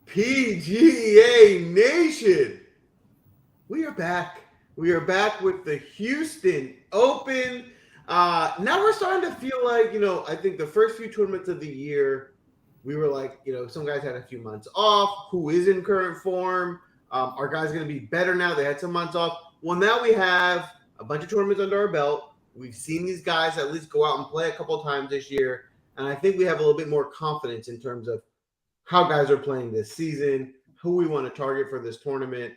PGA Nation, we are back. We are back with the Houston Open. Now we're starting to feel like, I think the first few tournaments of the year, we were like, some guys had a few months off. Who is in current form? Are guys going to be better now? They had some months off. Well, now we have a bunch of tournaments under our belt. We've seen these guys at least go out and play a couple times this year. And I think we have a little bit more confidence in terms of how guys are playing this season, who we want to target for this tournament.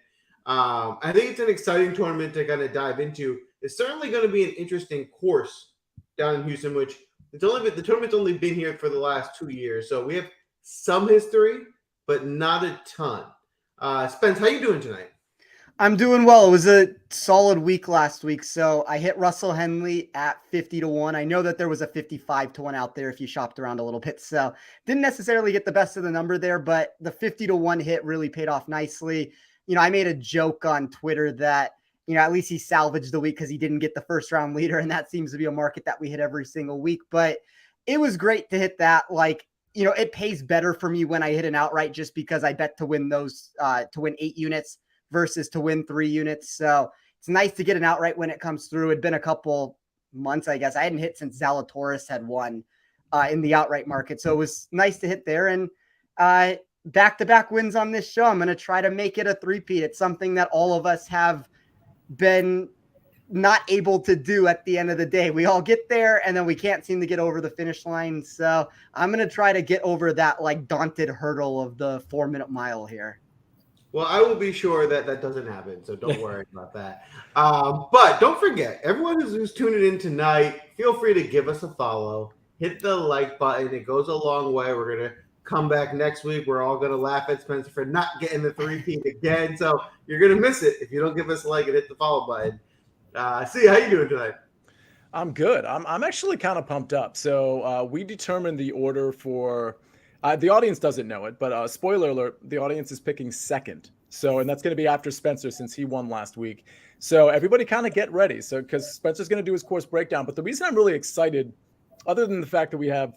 I think it's an exciting tournament to kind of dive into. It's certainly going to be an interesting course down in Houston, which the tournament's only been here for the last 2 years, so we have some history, but not a ton. Spence, how you doing tonight? I'm doing well. It was a solid week last week. So I hit Russell Henley at 50-1. I know that there was a 55-1 out there if you shopped around a little bit. So didn't necessarily get the best of the number there, but the 50-1 hit really paid off nicely. I made a joke on Twitter that, at least he salvaged the week because he didn't get the first round leader. And that seems to be a market that we hit every single week. But it was great to hit that. It pays better for me when I hit an outright just because I bet to win those, to win 8 units versus to win 3 units. So it's nice to get an outright when it comes through. It'd been a couple months, I guess. I hadn't hit since Zalatoris had won in the outright market. So it was nice to hit there. And back-to-back wins on this show. I'm going to try to make it a three-peat. It's something that all of us have been not able to do at the end of the day. We all get there and then we can't seem to get over the finish line. So I'm going to try to get over that daunted hurdle of the 4-minute mile here. Well, I will be sure that doesn't happen, so don't worry about that. But don't forget, everyone who's tuning in tonight, feel free to give us a follow. Hit the like button. It goes a long way. We're going to come back next week. We're all going to laugh at Spencer for not getting the three-peat again. So you're going to miss it if you don't give us a like and hit the follow button. See, how you doing tonight? I'm good. I'm actually kind of pumped up. So we determined the order for the audience doesn't know it, but spoiler alert, the audience is picking second. So, and that's going to be after Spencer since he won last week. So everybody kind of get ready. So, because Spencer's going to do his course breakdown. But the reason I'm really excited, other than the fact that we have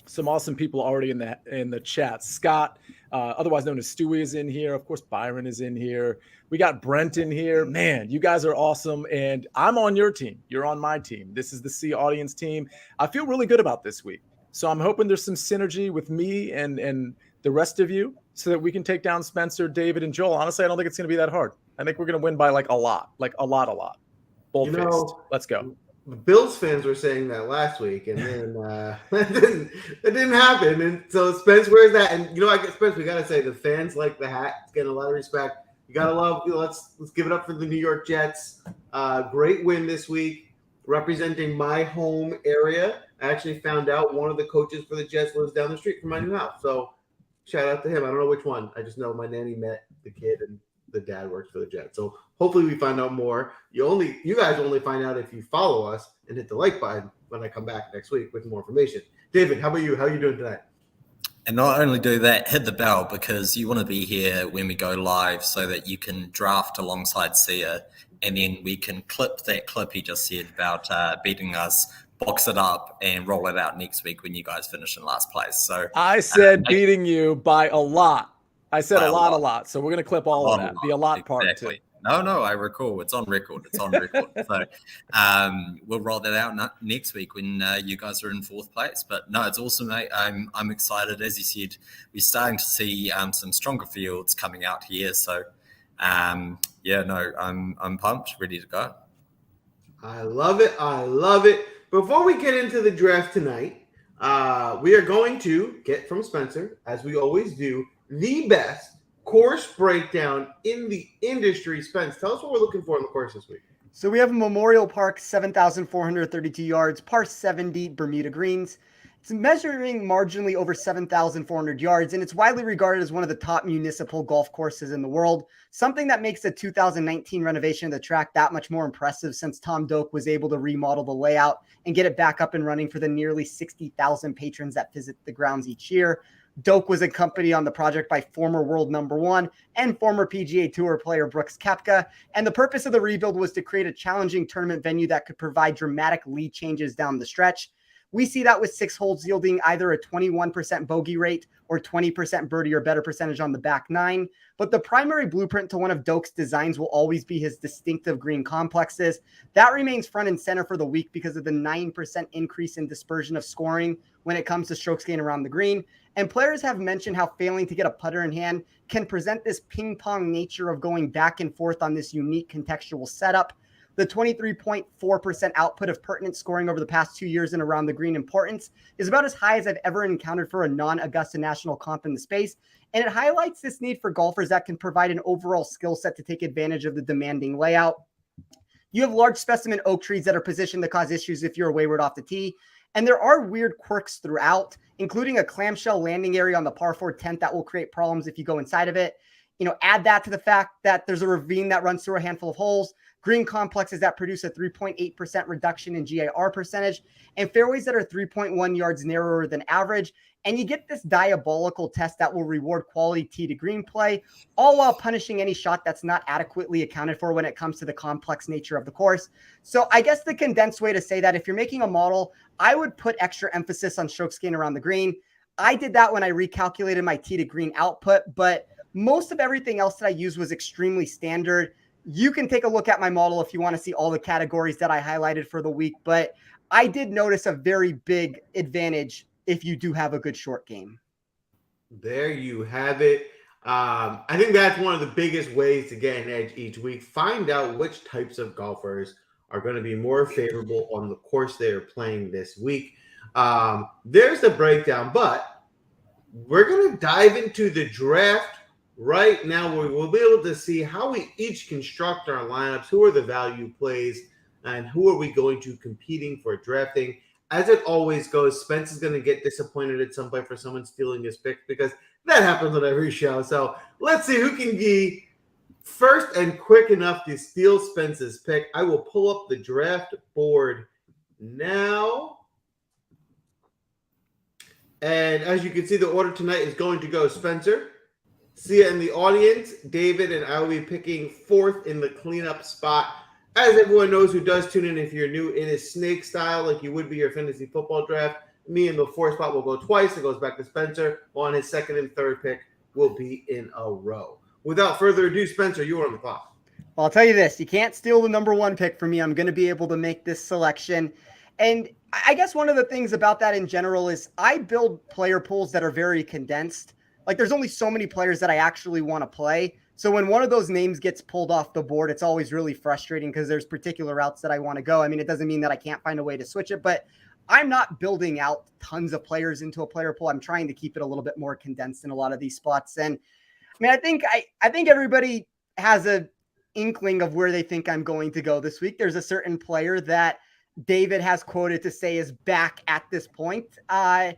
some awesome people already in the chat, Scott, otherwise known as Stewie, is in here. Of course, Byron is in here. We got Brent in here. Man, you guys are awesome. And I'm on your team. You're on my team. This is the C audience team. I feel really good about this week. So I'm hoping there's some synergy with me and the rest of you so that we can take down Spencer, David, and Joel. Honestly, I don't think it's going to be that hard. I think we're going to win by a lot. Bold-faced. Let's go. The Bills fans were saying that last week, and then that didn't happen. And so Spence, where's that? And Spence, we got to say the fans like the hat. It's getting a lot of respect. You got to love. Let's give it up for the New York Jets. Great win this week, representing my home area. I actually found out one of the coaches for the Jets lives down the street from my new house. So shout out to him. I don't know which one. I just know my nanny met the kid and the dad works for the Jets. So hopefully we find out more. You guys only find out if you follow us and hit the like button when I come back next week with more information. David, how about you? How are you doing tonight? And not only do that, hit the bell because you want to be here when we go live so that you can draft alongside Sia and then we can clip that clip he just said about beating us, box it up and roll it out next week when you guys finish in last place. So I said beating you by a lot. I said a lot. So we're going to clip all of that. The a lot part too. No, I recall. It's on record. So we'll roll that out next week when you guys are in 4th place. But no, it's awesome, mate. I'm excited. As you said, we're starting to see some stronger fields coming out here. So I'm pumped, ready to go. I love it. Before we get into the draft tonight, we are going to get from Spencer, as we always do, the best course breakdown in the industry. Spence, tell us what we're looking for in the course this week. So we have Memorial Park, 7,432 yards, par 70 Bermuda greens. It's measuring marginally over 7,400 yards, and it's widely regarded as one of the top municipal golf courses in the world, something that makes the 2019 renovation of the track that much more impressive since Tom Doak was able to remodel the layout and get it back up and running for the nearly 60,000 patrons that visit the grounds each year. Doak was accompanied on the project by former world number 1 and former PGA Tour player Brooks Koepka, and the purpose of the rebuild was to create a challenging tournament venue that could provide dramatic lead changes down the stretch. We see that with 6 holes yielding either a 21% bogey rate or 20% birdie or better percentage on the back 9. But the primary blueprint to one of Doak's designs will always be his distinctive green complexes. That remains front and center for the week because of the 9% increase in dispersion of scoring when it comes to strokes gained around the green. And players have mentioned how failing to get a putter in hand can present this ping pong nature of going back and forth on this unique contextual setup. The 23.4% output of pertinent scoring over the past 2 years in around the green importance is about as high as I've ever encountered for a non-Augusta national comp in the space. And it highlights this need for golfers that can provide an overall skill set to take advantage of the demanding layout. You have large specimen oak trees that are positioned to cause issues if you're wayward off the tee. And there are weird quirks throughout, including a clamshell landing area on the par 4 10th that will create problems if you go inside of it. Add that to the fact that there's a ravine that runs through a handful of holes, green complexes that produce a 3.8% reduction in GIR percentage, and fairways that are 3.1 yards narrower than average. And you get this diabolical test that will reward quality tee to green play, all while punishing any shot that's not adequately accounted for when it comes to the complex nature of the course. So I guess the condensed way to say that, if you're making a model, I would put extra emphasis on strokes gained around the green. I did that when I recalculated my tee to green output, but most of everything else that I used was extremely standard. You can take a look at my model if you want to see all the categories that I highlighted for the week, but I did notice a very big advantage if you do have a good short game. There you have it. I think that's one of the biggest ways to get an edge each week. Find out which types of golfers are going to be more favorable on the course they are playing this week. There's the breakdown, but we're going to dive into the draft right now. We'll be able to see how we each construct our lineups, who are the value plays, and who are we going to competing for drafting. As it always goes, Spence is going to get disappointed at some point for someone stealing his pick, because that happens on every show. So let's see who can be first and quick enough to steal Spence's pick. I will pull up the draft board now. And as you can see, the order tonight is going to go Spencer, Sia in the audience, David, and I will be picking 4th in the cleanup spot. As everyone knows who does tune in, if you're new, it is snake style, like you would be your fantasy football draft. Me in the 4th spot will go twice. It goes back to Spencer. On his 2nd and 3rd pick will be in a row. Without further ado, Spencer, you are on the clock. Well, I'll tell you this. You can't steal the number 1 pick from me. I'm going to be able to make this selection. And I guess one of the things about that in general is I build player pools that are very condensed. Like, there's only so many players that I actually want to play. So when one of those names gets pulled off the board, it's always really frustrating because there's particular routes that I want to go. I mean, it doesn't mean that I can't find a way to switch it, but I'm not building out tons of players into a player pool. I'm trying to keep it a little bit more condensed in a lot of these spots. And I mean, I think everybody has a inkling of where they think I'm going to go this week. There's a certain player that David has quoted to say is back at this point. I'm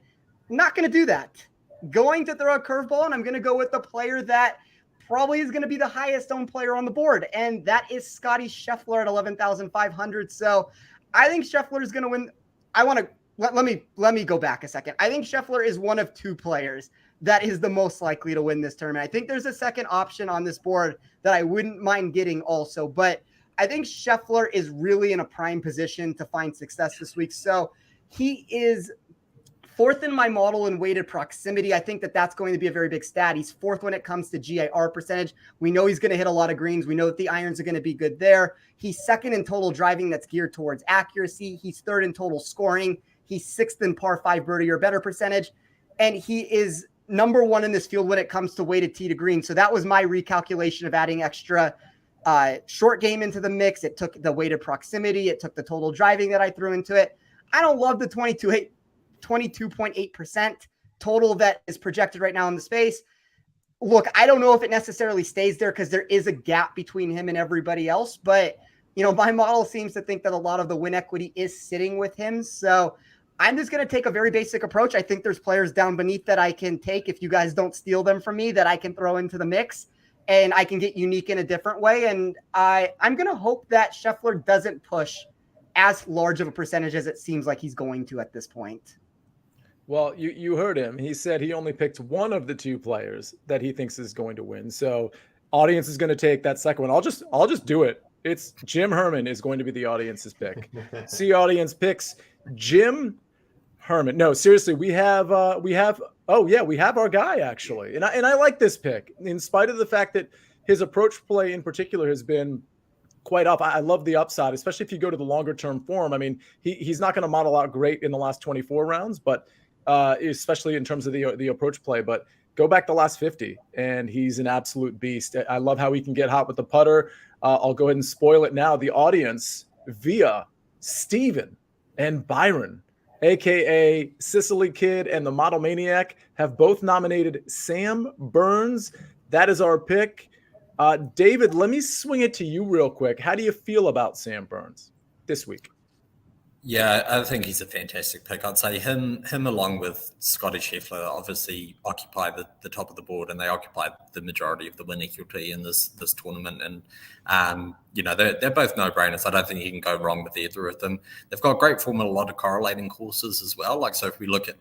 not going to do that. Going to throw a curveball, and I'm going to go with the player that probably is going to be the highest owned player on the board, and that is Scotty Scheffler at 11,500. So I think Scheffler is going to win. I want to let me go back a second. I think Scheffler is one of 2 players that is the most likely to win this tournament. I think there's a second option on this board that I wouldn't mind getting also, but I think Scheffler is really in a prime position to find success this week. So he is 4th in my model in weighted proximity. I think that that's going to be a very big stat. He's 4th when it comes to GIR percentage. We know he's going to hit a lot of greens. We know that the irons are going to be good there. He's 2nd in total driving that's geared towards accuracy. He's 3rd in total scoring. He's 6th in par 5 birdie or better percentage. And he is number 1 in this field when it comes to weighted tee to green. So that was my recalculation of adding extra short game into the mix. It took the weighted proximity. It took the total driving that I threw into it. I don't love the 22.8% total that is projected right now in the space. Look, I don't know if it necessarily stays there because there is a gap between him and everybody else, but my model seems to think that a lot of the win equity is sitting with him. So I'm just going to take a very basic approach. I think there's players down beneath that I can take, if you guys don't steal them from me, that I can throw into the mix, and I can get unique in a different way. And I'm going to hope that Scheffler doesn't push as large of a percentage as it seems like he's going to at this point. Well, you heard him. He said he only picked one of the 2 players that he thinks is going to win. So audience is going to take that second one. I'll just do it. It's Jim Herman is going to be the audience's pick. See, audience picks Jim. Herman. No, seriously, we have our guy actually. And I like this pick in spite of the fact that his approach play in particular has been quite up. I love the upside, especially if you go to the longer term form. I mean, he's not going to model out great in the last 24 rounds, but especially in terms of the approach play, but go back the last 50 and he's an absolute beast. I love how he can get hot with the putter. I'll go ahead and spoil it now. The audience via Steven and Byron, aka Sicily Kid and the Model Maniac, have both nominated Sam Burns. That is our pick. David, let me swing it to you real quick. How do you feel about Sam Burns this week? Yeah, I think he's a fantastic pick. I'd say him along with Scotty Scheffler obviously occupy the top of the board, and they occupy the majority of the win equity in this tournament. And they're both no-brainers. I don't think you can go wrong with either of them. They've got great form in a lot of correlating courses as well. Like, so if we look at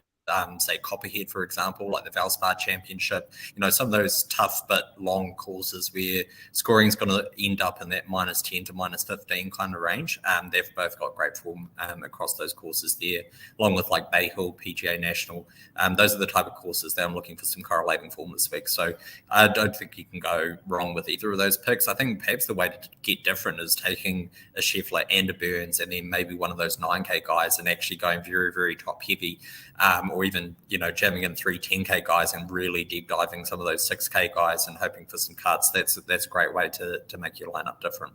say Copperhead, for example, like the Valspar Championship, some of those tough but long courses where scoring is going to end up in that -10 to -15 kind of range. They've both got great form across those courses there, along with like Bay Hill, PGA National. Those are the type of courses that I'm looking for some correlating form this week. So I don't think you can go wrong with either of those picks. I think perhaps the way to get different is taking a Scheffler and a Burns and then maybe one of those 9K guys and actually going very, very top heavy. Or even, jamming in 3 10K guys and really deep diving some of those 6K guys and hoping for some cuts. That's a great way to make your lineup different.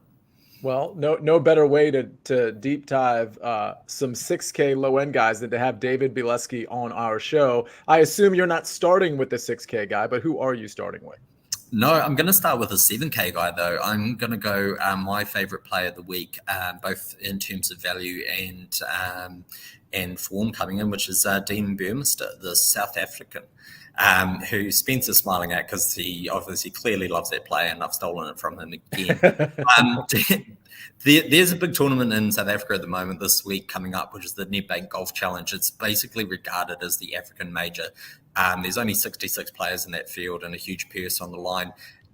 Well, no better way to deep dive some 6K low end guys than to have David Bieleski on our show. I assume you're not starting with the 6K guy, but who are you starting with? No, I'm going to start with a 7K guy, though. I'm going to go my favorite player of the week, both in terms of value and form coming in, which is Dean Burmester, the South African, who Spencer's smiling at because he obviously clearly loves that player, and I've stolen it from him again. There's a big tournament in South Africa at the moment this week coming up, which is the Nedbank Golf Challenge. It's basically regarded as the African major. There's only 66 players in that field and a huge purse on the line.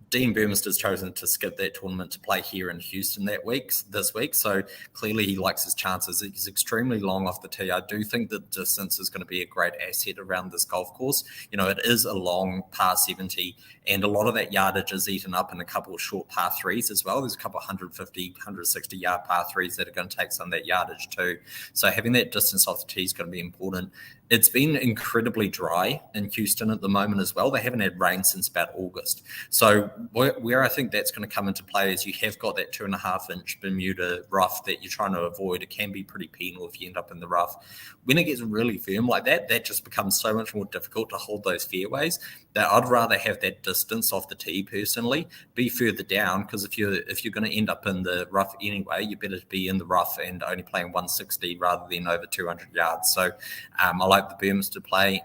Dean Burmester's chosen to skip that tournament to play here in Houston this week. So clearly he likes his chances. He's extremely long off the tee. I do think that distance is going to be a great asset around this golf course. It is a long par 70 and a lot of that yardage is eaten up in a couple of short par 3s as well. There's a couple of 150, 160 yard par 3s that are going to take some of that yardage too. So having that distance off the tee is going to be important. It's been incredibly dry in Houston at the moment as well. They haven't had rain since about August. So where I think that's going to come into play is you have got that 2.5-inch Bermuda rough that you're trying to avoid. It can be pretty penal if you end up in the rough. When it gets really firm like that, that just becomes so much more difficult to hold those fairways that I'd rather have that distance off the tee personally, be further down, because if you're going to end up in the rough anyway, you better be in the rough and only playing 160 rather than over 200 yards. So I like the Burms to play.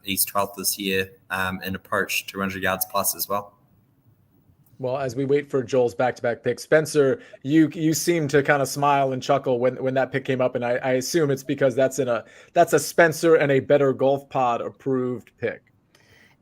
He's 12th this year in approach 200 yards plus as well. Well, as we wait for Joel's back-to-back pick, Spencer, you seem to kind of smile and chuckle when that pick came up, and I assume it's because that's a Spencer and a Better Golf Pod approved pick.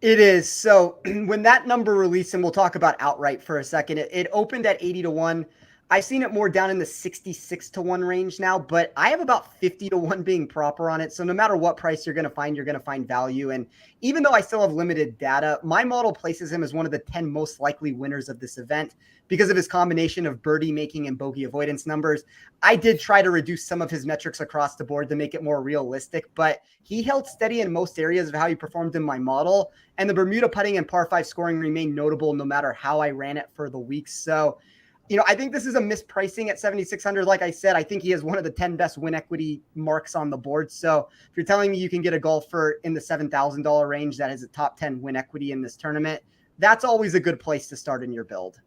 It is. So when that number released, and we'll talk about outright for a second, it opened at 80-1. I've seen it more down in the 66-1 range now, but I have about 50-1 being proper on it. So no matter what price you're going to find value. And even though I still have limited data, my model places him as one of the 10 most likely winners of this event because of his combination of birdie making and bogey avoidance numbers. I did try to reduce some of his metrics across the board to make it more realistic, but he held steady in most areas of how he performed in my model. And the Bermuda putting and par 5 scoring remained notable no matter how I ran it for the week. So I think this is a mispricing at 7,600. Like I said, I think he has one of the 10 best win equity marks on the board. So if you're telling me you can get a golfer in the $7,000 range that has a top 10 win equity in this tournament, that's always a good place to start in your build.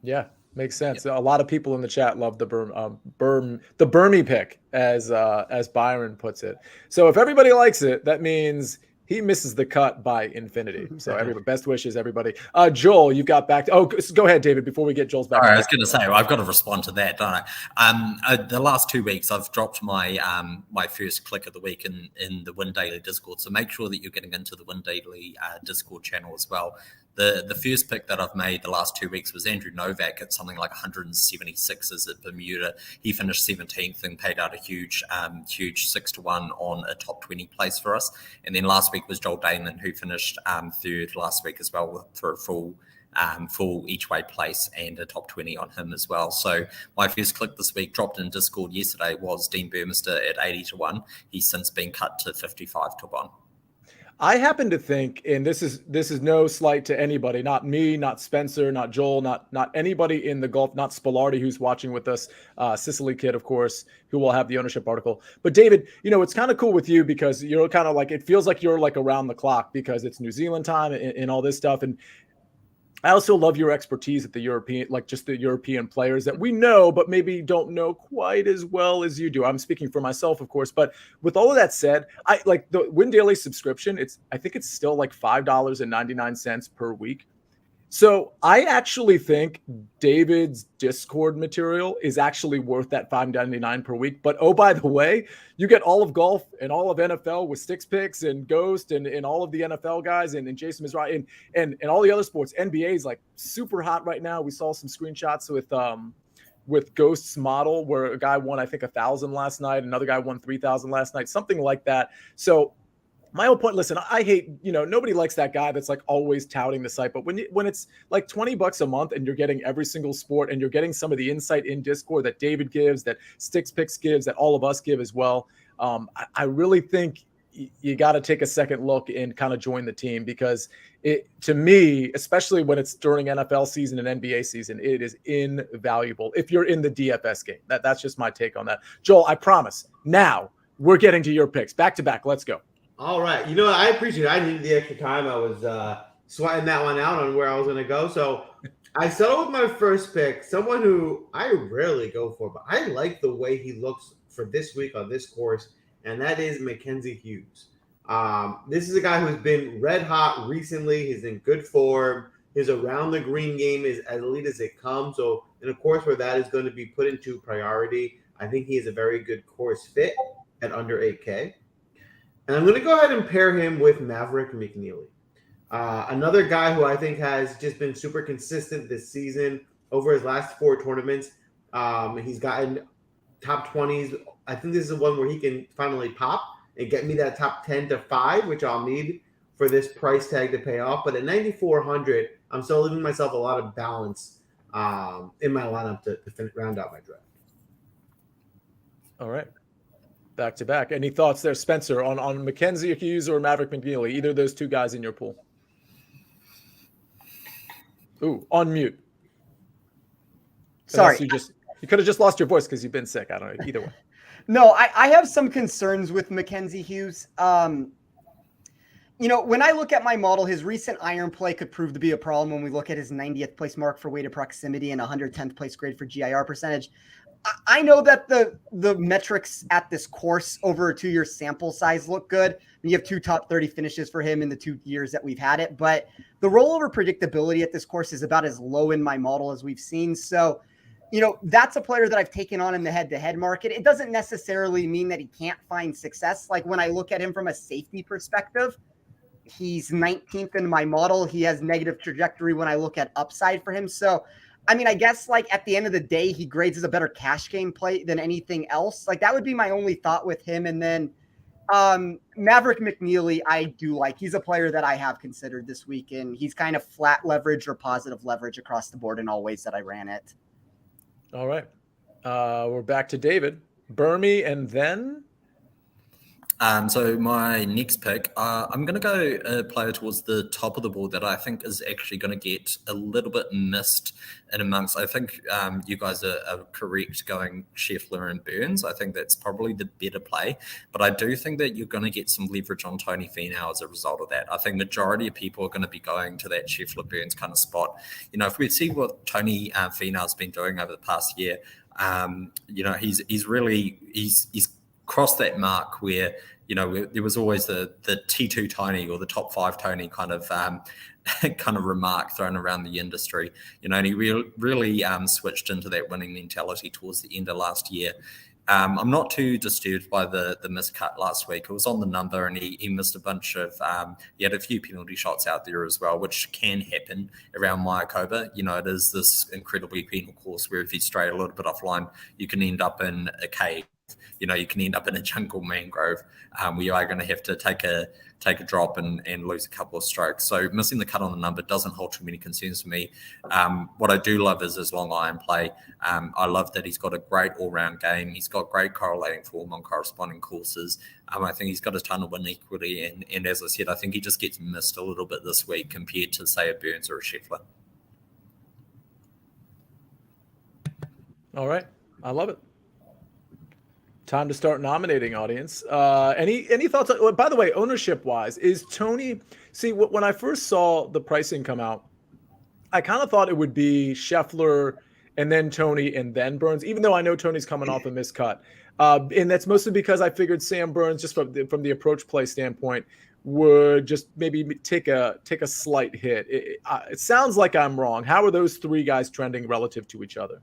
Yeah, makes sense. Yeah. A lot of people in the chat love the Burmy pick, as Byron puts it. So if everybody likes it, that means he misses the cut by infinity. So everybody, best wishes, everybody. Joel, you've got back. Go ahead, David, before we get Joel's back. All right, I was going to say, I've got to respond to that, don't I? The last 2 weeks, I've dropped my my first click of the week in the Win Daily Discord. So make sure that you're getting into the Win Daily Discord channel as well. The first pick that I've made the last 2 weeks was Andrew Novak at something like 176s at Bermuda. He finished 17th and paid out a huge 6-1 on a top 20 place for us. And then last week was Joel Damon, who finished third last week as well for a full each way place and a top 20 on him as well. So my first click this week, dropped in Discord yesterday, was Dean Burmester at 80-1. He's since been cut to 55-1. I happen to think, and this is no slight to anybody, not me, not Spencer, not Joel, not anybody in the golf, not Spilardi, who's watching with us, Sicily Kid, of course, who will have the ownership article. But David, it's kind of cool with you because you're kind of like, it feels like you're like around the clock because it's New Zealand time and all this stuff. And I also love your expertise at the European, like just the European players that we know, but maybe don't know quite as well as you do. I'm speaking for myself, of course, but with all of that said, I like the Win Daily subscription. I think it's still like $5.99 per week. So I actually think David's Discord material is actually worth that $5.99 per week. But oh, by the way, you get all of golf and all of NFL with Sticks Picks and Ghost and all of the NFL guys and Jason Mizrahi and all the other sports. NBA is like super hot right now. We saw some screenshots with Ghost's model where a guy won, I think, 1,000 last night. Another guy won 3,000 last night, something like that. So my whole point, listen, I hate, nobody likes that guy that's like always touting the site. But when it's like $20 a month and you're getting every single sport and you're getting some of the insight in Discord that David gives, that Sticks Picks gives, that all of us give as well, I really think you got to take a second look and kind of join the team because to me, especially when it's during NFL season and NBA season, it is invaluable if you're in the DFS game. That's just my take on that. Joel, I promise. Now we're getting to your picks. Back to back. Let's go. All right. I appreciate it. I needed the extra time. I was sweating that one out on where I was going to go. So I settled with my first pick, someone who I rarely go for, but I like the way he looks for this week on this course, and that is Mackenzie Hughes. This is a guy who's been red hot recently. He's in good form. His around the green game is as elite as it comes. So in a course where that is going to be put into priority, I think he is a very good course fit at under 8K. And I'm going to go ahead and pair him with Maverick McNeely. Another guy who I think has just been super consistent this season over his last 4 tournaments. He's gotten top 20s. I think this is the one where he can finally pop and get me that top 10 to 5, which I'll need for this price tag to pay off. But at 9,400, I'm still leaving myself a lot of balance in my lineup to round out my draft. All right. Back to back. Any thoughts there, Spencer, on Mackenzie Hughes or Maverick McNeely? Either of those two guys in your pool. Ooh, on mute. Sorry. You could have just lost your voice because you've been sick. I don't know. Either way. No, I have some concerns with Mackenzie Hughes. When I look at my model, his recent iron play could prove to be a problem when we look at his 90th place mark for weighted proximity and 110th place grade for GIR percentage. I know that the metrics at this course over a 2-year sample size look good. You have 2 top 30 finishes for him in the 2 years that we've had it, but the rollover predictability at this course is about as low in my model as we've seen. So, that's a player that I've taken on in the head-to-head market. It doesn't necessarily mean that he can't find success. Like when I look at him from a safety perspective, he's 19th in my model. He has negative trajectory when I look at upside for him. So, I guess like at the end of the day, he grades as a better cash game play than anything else. Like that would be my only thought with him. And then Maverick McNeely, I do like. He's a player that I have considered this week, and he's kind of flat leverage or positive leverage across the board in all ways that I ran it. All right. We're back to David. Burmy and then? So my next pick, I'm going to go a player towards the top of the board that I think is actually going to get a little bit missed in amongst. I think you guys are correct going Scheffler and Burns. I think that's probably the better play. But I do think that you're going to get some leverage on Tony Finau as a result of that. I think majority of people are going to be going to that Scheffler Burns kind of spot. If we see what Tony Finau's been doing over the past year, he's crossed that mark where there was always the T2 Tony or the top 5 Tony kind of remark thrown around the industry, and he really switched into that winning mentality towards the end of last year. I'm not too disturbed by the miscut last week. It was on the number, and he missed a bunch of. He had a few penalty shots out there as well, which can happen around Mayakoba. It is this incredibly penal course where if you stray a little bit offline, you can end up in a cave. You can end up in a jungle mangrove where you are going to have to take a drop and lose a couple of strokes. So missing the cut on the number doesn't hold too many concerns for me. What I do love is his long iron play. I love that he's got a great all-round game. He's got great correlating form on corresponding courses. I think he's got a ton of win equity. And as I said, I think he just gets missed a little bit this week compared to, say, a Burns or a Scheffler. All right. I love it. Time to start nominating, audience. Any thoughts? By the way, ownership wise, is Tony? See, when I first saw the pricing come out, I kind of thought it would be Scheffler and then Tony and then Burns, even though I know Tony's coming off a miscut. And that's mostly because I figured Sam Burns, just from the approach play standpoint, would just maybe take a slight hit. It sounds like I'm wrong. How are those three guys trending relative to each other?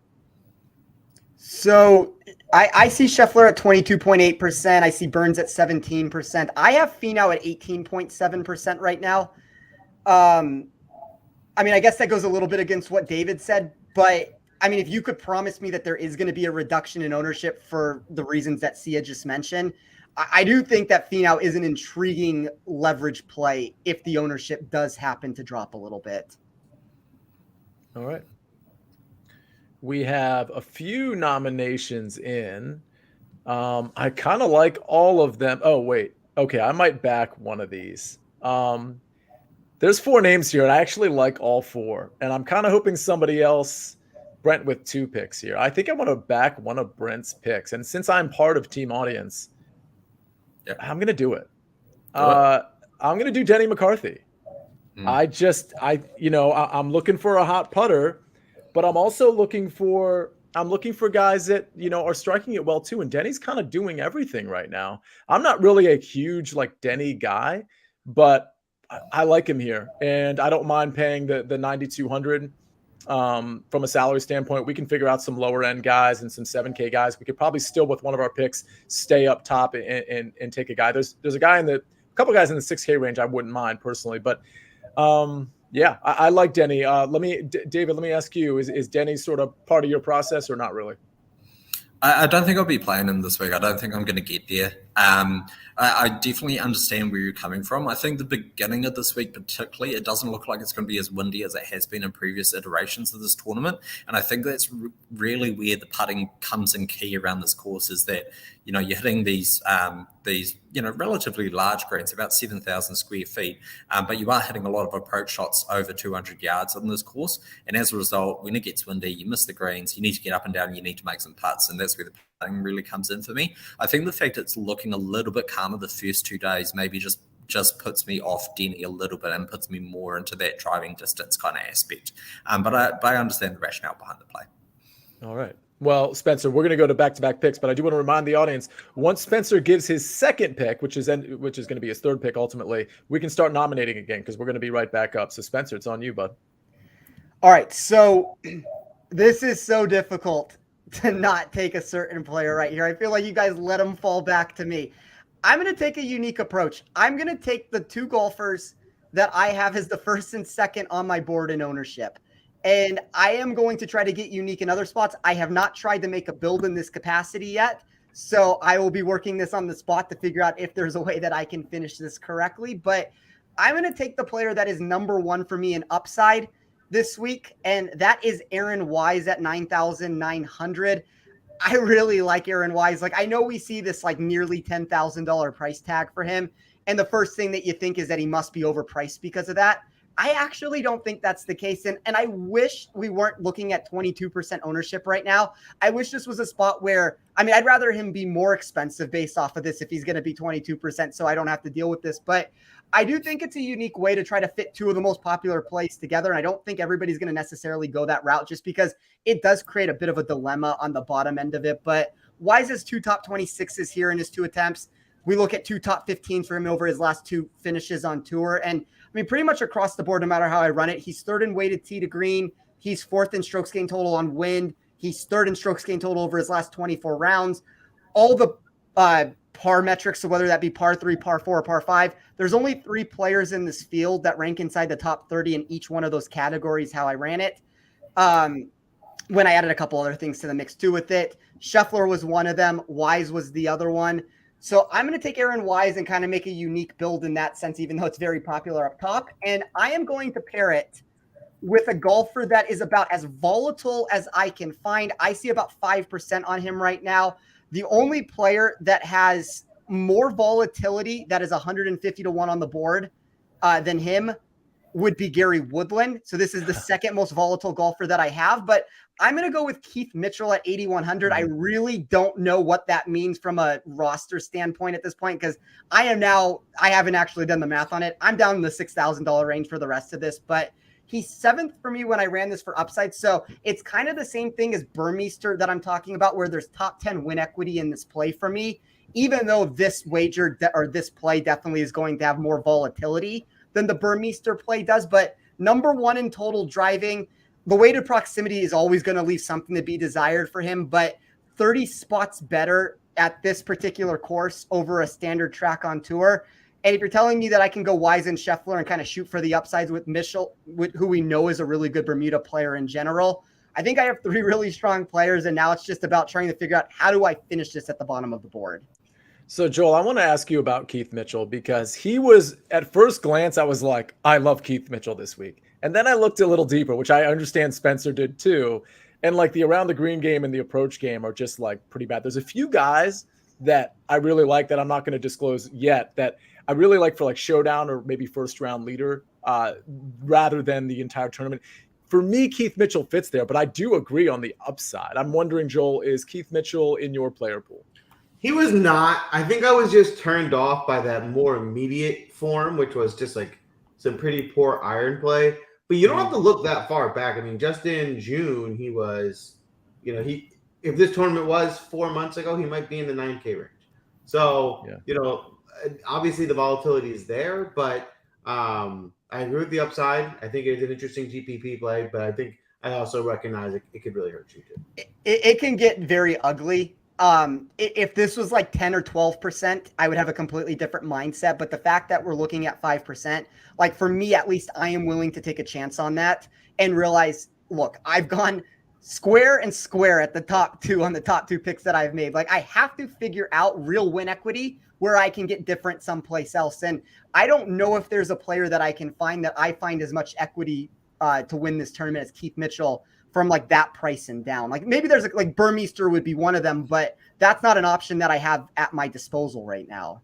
So I see Scheffler at 22.8%. I see Burns at 17%. I have Finau at 18.7% right now. I guess that goes a little bit against what David said, but if you could promise me that there is going to be a reduction in ownership for the reasons that Sia just mentioned, I do think that Finau is an intriguing leverage play if the ownership does happen to drop a little bit. All right. We have a few nominations in. I kind of like all of them. Oh, wait. Okay, I might back one of these. There's 4 names here, and I actually like all 4. And I'm kind of hoping somebody else, Brent with 2 picks here. I think I want to back one of Brent's picks. And since I'm part of Team Audience, I'm going to do it. I'm going to do Denny McCarthy. I'm looking for a hot putter. But I'm also looking for guys that, are striking it well too. And Denny's kind of doing everything right now. I'm not really a huge Denny guy, but I like him here. And I don't mind paying the 9,200 from a salary standpoint. We can figure out some lower end guys and some 7K guys. We could probably still, with one of our picks, stay up top and take a guy. There's a guy a couple guys in the 6K range I wouldn't mind personally, but yeah, I like Denny. David, let me ask you, is Denny sort of part of your process or not really? I don't think I'll be playing him this week. I don't think I'm going to get there. I definitely understand where you're coming from. I think the beginning of this week particularly, it doesn't look like it's going to be as windy as it has been in previous iterations of this tournament. And I think that's really where the putting comes in key around this course, is that, you're hitting these relatively large greens, about 7,000 square feet, but you are hitting a lot of approach shots over 200 yards on this course. And as a result, when it gets windy, you miss the greens, you need to get up and down, you need to make some putts. And that's where the putting really comes in for me. I think the fact it's looking a little bit calmer the first 2 days maybe just puts me off Denny a little bit and puts me more into that driving distance kind of aspect. But I understand the rationale behind the play. All right. Well, Spencer, we're going to go to back-to-back picks, but I do want to remind the audience, once Spencer gives his second pick, which is going to be his third pick ultimately, we can start nominating again because we're going to be right back up. So, Spencer, it's on you, bud. All right. So this is so difficult to not take a certain player right here. I feel like you guys let him fall back to me. I'm going to take a unique approach. I'm going to take the 2 golfers that I have as the first and second on my board in ownership. And I am going to try to get unique in other spots. I have not tried to make a build in this capacity yet. So I will be working this on the spot to figure out if there's a way that I can finish this correctly. But I'm going to take the player that is number 1 for me in upside this week. And that is Aaron Wise at 9,900. I really like Aaron Wise. I know we see this nearly $10,000 price tag for him. And the first thing that you think is that he must be overpriced because of that. I actually don't think that's the case. And I wish we weren't looking at 22% ownership right now. I wish this was a spot where, I'd rather him be more expensive based off of this if he's going to be 22%, so I don't have to deal with this. But I do think it's a unique way to try to fit 2 of the most popular plays together. And I don't think everybody's going to necessarily go that route just because it does create a bit of a dilemma on the bottom end of it. But Wise has 2 top 26s here in his 2 attempts. We look at 2 top 15s for him over his last 2 finishes on tour. And pretty much across the board, no matter how I run it, he's 3rd in weighted tee to green. He's 4th in strokes gained total on wind. He's 3rd in strokes gained total over his last 24 rounds. all the par metrics, so whether that be par 3, par 4, or par 5, there's only 3 players in this field that rank inside the top 30 in each one of those categories, how I ran it. When I added a couple other things to the mix too with it. Scheffler was one of them. Wise was the other one. So I'm going to take Aaron Wise and kind of make a unique build in that sense, even though it's very popular up top. And I am going to pair it with a golfer that is about as volatile as I can find. I see about 5% on him right now. The only player that has more volatility, that is 150 to 1 on the board than him, would be Gary Woodland. So this is the second most volatile golfer that I have, but I'm going to go with Keith Mitchell at 8,100. I really don't know what that means from a roster standpoint at this point, because I haven't actually done the math on it. I'm down in the $6,000 range for the rest of this, but he's 7th for me when I ran this for upside. So it's kind of the same thing as Burmeister that I'm talking about, where there's top 10 win equity in this play for me, even though this wager or this play definitely is going to have more volatility than the Burmeister play does. But number 1 in total driving, the weighted proximity is always going to leave something to be desired for him, but 30 spots better at this particular course over a standard track on tour. And if you're telling me that I can go Wise and Scheffler and kind of shoot for the upsides with Mitchell, who we know is a really good Bermuda player in general, I think I have 3 really strong players, and now it's just about trying to figure out how do I finish this at the bottom of the board. So, Joel, I want to ask you about Keith Mitchell, because he was, at first glance, I was like, I love Keith Mitchell this week. And then I looked a little deeper, which I understand Spencer did too. And like the around the green game and the approach game are just like pretty bad. There's a few guys that I really like that I'm not going to disclose yet that I really like for like showdown or maybe first round leader rather than the entire tournament. For me, Keith Mitchell fits there, but I do agree on the upside. I'm wondering, Joel, is Keith Mitchell in your player pool? He was not. I think I was just turned off by that more immediate form, which was just like some pretty poor iron play. But you don't have to look that far back. I mean, just in June, he was, if this tournament was 4 months ago, he might be in the 9K range. So, obviously the volatility is there, but I agree with the upside. I think it's an interesting GPP play, but I think I also recognize it could really hurt you too. It can get very ugly. If this was like 10 or 12%, I would have a completely different mindset. But the fact that we're looking at 5%, like for me, at least I am willing to take a chance on that and realize, look, I've gone square and square at the top 2 on the top 2 picks that I've made. Like I have to figure out real win equity where I can get different someplace else. And I don't know if there's a player that I can find that I find as much equity to win this tournament as Keith Mitchell from like that price and down. Like maybe there's like Burmeister would be one of them, but that's not an option that I have at my disposal right now.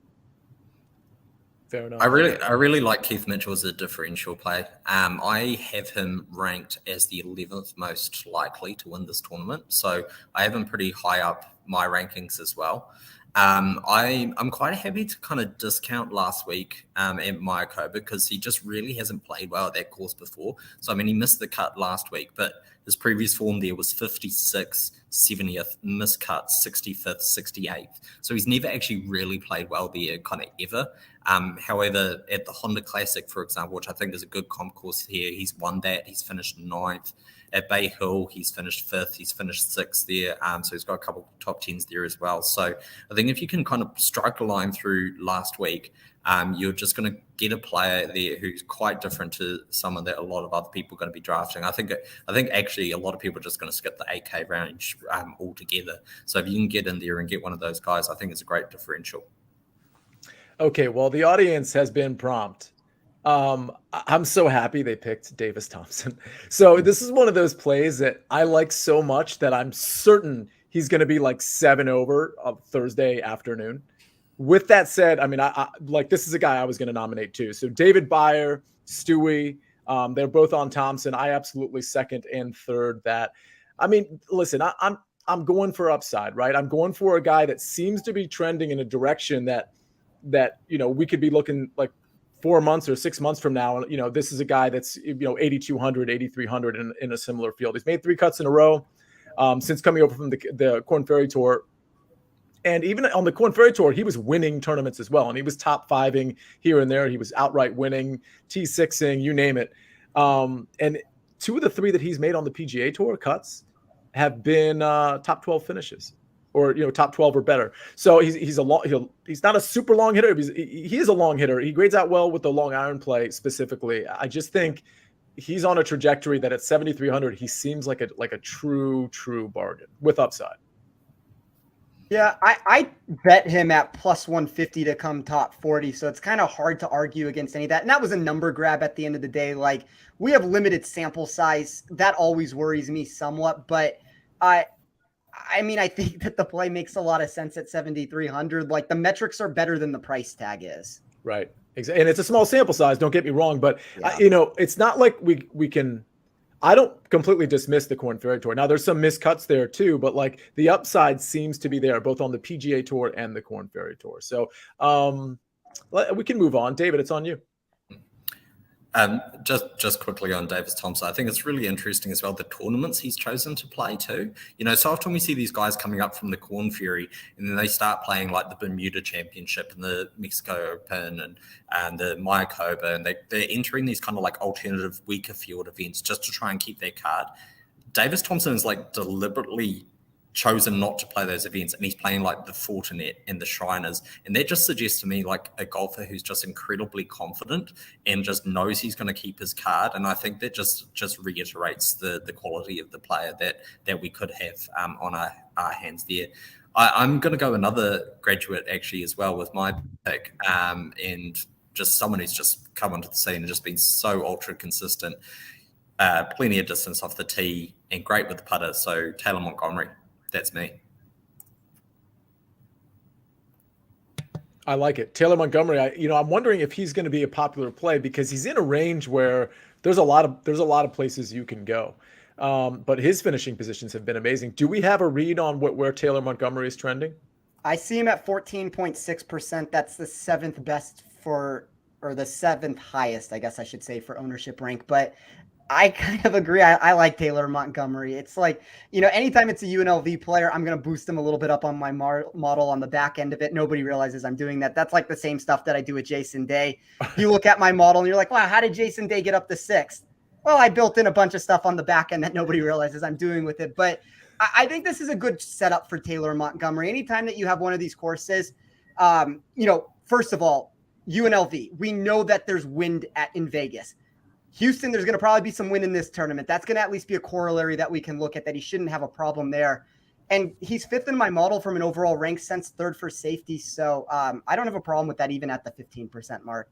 Fair enough. I really like Keith Mitchell as a differential play. I have him ranked as the 11th most likely to win this tournament. So I have him pretty high up my rankings as well. I'm quite happy to kind of discount last week at Mayako because he just really hasn't played well at that course before. So, I mean, he missed the cut last week, but his previous form there was 56th, 70th, missed cut, 65th, 68th. So he's never actually really played well there kind of ever. However, at the Honda Classic, for example, which I think is a good comp course here, he's won that. He's finished 9th. At Bay Hill, he's finished 5th. He's finished 6th there. So he's got a couple top 10s there as well. So I think if you can kind of strike a line through last week, you're just going to get a player there who's quite different to someone that a lot of other people are going to be drafting. I think actually a lot of people are just going to skip the 8K range altogether. So if you can get in there and get one of those guys, I think it's a great differential. Okay, well, the audience has been prompt. I'm so happy they picked Davis Thompson. So this is one of those plays that I like so much that I'm certain he's going to be like 7 over of Thursday afternoon. With that said, I mean, I like this is a guy I was going to nominate too. So David Byer, Stewie, they're both on Thompson. I absolutely second and third that. I mean, listen, I'm going for upside, right? I'm going for a guy that seems to be trending in a direction that we could be looking like 4 months or 6 months from now. This is a guy that's 8,200, 8,300 in a similar field. He's made 3 cuts in a row since coming over from the Korn Ferry Tour. And even on the Korn Ferry Tour, he was winning tournaments as well. And he was top 5ing here and there. He was outright winning, T6ing, you name it. And 2 of the 3 that he's made on the PGA Tour cuts have been top 12 finishes or top 12 or better. So he's not a super long hitter. He is a long hitter. He grades out well with the long iron play specifically. I just think he's on a trajectory that at 7,300 he seems like a true bargain with upside. Yeah, I bet him at plus 150 to come top 40, so it's kind of hard to argue against any of that. And that was a number grab at the end of the day. Like, we have limited sample size. That always worries me somewhat, but I mean, I think that the play makes a lot of sense at 7,300. Like, the metrics are better than the price tag is. Right. Exactly. And it's a small sample size, don't get me wrong, but Yeah. It's not like we can. I don't completely dismiss the Corn Ferry Tour. Now, there's some miscuts there too, but like the upside seems to be there both on the PGA Tour and the Corn Ferry Tour. So we can move on. David, it's on you. Just quickly on Davis Thompson, I think it's really interesting as well the tournaments he's chosen to play too. So often we see these guys coming up from the Corn Ferry and then they start playing like the Bermuda Championship and the Mexico Open and the Mayakoba, and they're entering these kind of like alternative weaker field events just to try and keep their card. Davis Thompson is like deliberately chosen not to play those events, and he's playing like the Fortinet and the Shriners, and that just suggests to me like a golfer who's just incredibly confident and just knows he's going to keep his card. And I think that just reiterates the quality of the player that we could have on our hands there. I'm going to go another graduate actually as well with my pick, and just someone who's just come onto the scene and just been so ultra consistent, plenty of distance off the tee and great with the putter. So Taylor Montgomery. That's me. I like it. Taylor Montgomery, I'm wondering if he's going to be a popular play because he's in a range where there's a lot of places you can go. But his finishing positions have been amazing. Do we have a read on where Taylor Montgomery is trending? I see him at 14.6%. That's the seventh best or the seventh highest, I guess I should say, for ownership rank. But I kind of agree. I like Taylor Montgomery. It's like, anytime it's a UNLV player, I'm going to boost him a little bit up on my model on the back end of it. Nobody realizes I'm doing that. That's like the same stuff that I do with Jason Day. You look at my model and you're like, wow, how did Jason Day get up to sixth? Well, I built in a bunch of stuff on the back end that nobody realizes I'm doing with it. But I think this is a good setup for Taylor Montgomery. Anytime that you have one of these courses, first of all, UNLV, we know that there's wind in Vegas. Houston, there's going to probably be some wind in this tournament. That's going to at least be a corollary that we can look at, that he shouldn't have a problem there. And he's fifth in my model from an overall rank sense, third for safety. So I don't have a problem with that even at the 15% mark.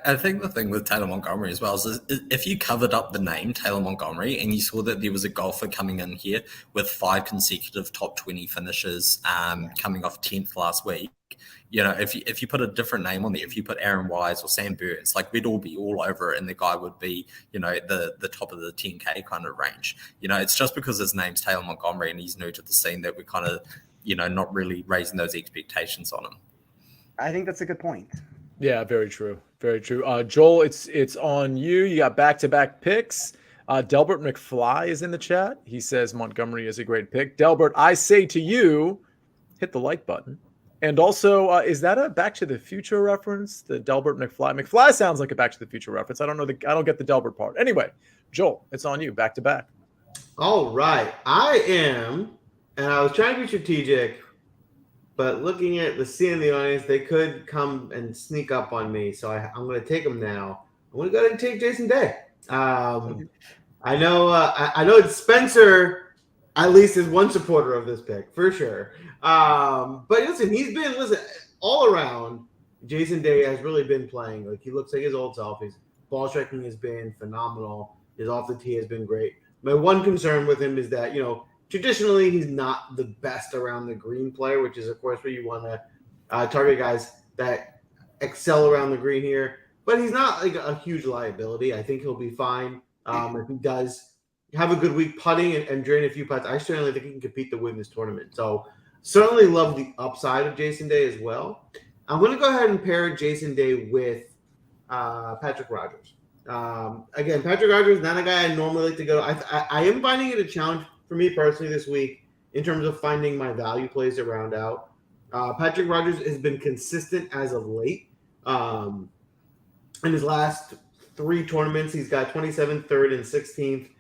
I think the thing with Taylor Montgomery as well is if you covered up the name Taylor Montgomery and you saw that there was a golfer coming in here with 5 consecutive top 20 finishes coming off 10th last week, if you put a different name on there, if you put Aaron Wise or Sam Burns, like we'd all be all over it and the guy would be, the top of the 10K kind of range. It's just because his name's Taylor Montgomery and he's new to the scene that we're kind of, not really raising those expectations on him. I think that's a good point. Yeah, very true. Very true. Joel, it's on you. You got back-to-back picks. Delbert McFly is in the chat. He says Montgomery is a great pick. Delbert, I say to you, hit the like button. And also, is that a Back to the Future reference? The Delbert McFly. McFly sounds like a Back to the Future reference. I don't get the Delbert part. Anyway, Joel, it's on you. Back to back. All right. I am, and I was trying to be strategic, but looking at the scene in the audience, they could come and sneak up on me. So I'm going to take them now. I'm going to go ahead and take Jason Day. I know Spencer at least is one supporter of this pick for sure. But listen, he's been all around. Jason Day has really been playing. Like, he looks like his old self. His ball striking has been phenomenal. His off the tee has been great. My one concern with him is that, traditionally, he's not the best around the green player, which is, of course, where you want to target guys that excel around the green here. But he's not like a huge liability. I think he'll be fine if he does have a good week putting and drain a few putts. I certainly think he can compete to win this tournament. So certainly love the upside of Jason Day as well. I'm going to go ahead and pair Jason Day with Patrick Rogers. Again, Patrick Rogers is not a guy I normally like to go. I am finding it a challenge for me personally this week in terms of finding my value plays to round out. Patrick Rogers has been consistent as of late. In his last 3 tournaments, he's got 27th, 3rd, and 16th.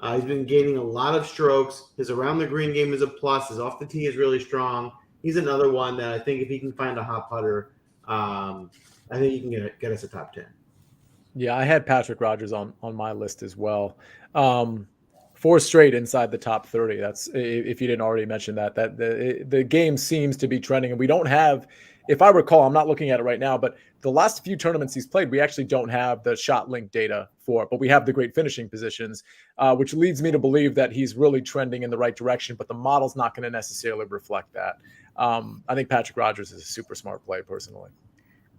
He's been gaining a lot of strokes. His around the green game is a plus. His off the tee is really strong. He's another one that I think if he can find a hot putter, I think he can get us a top 10. Yeah, I had Patrick Rodgers on my list as well. 4 straight inside the top 30. That's, if you didn't already mention that the game seems to be trending, and we don't have, if I recall, I'm not looking at it right now, but the last few tournaments he's played, we actually don't have the shot link data for it, but we have the great finishing positions, which leads me to believe that he's really trending in the right direction, but the model's not going to necessarily reflect that. I think Patrick Rodgers is a super smart play personally.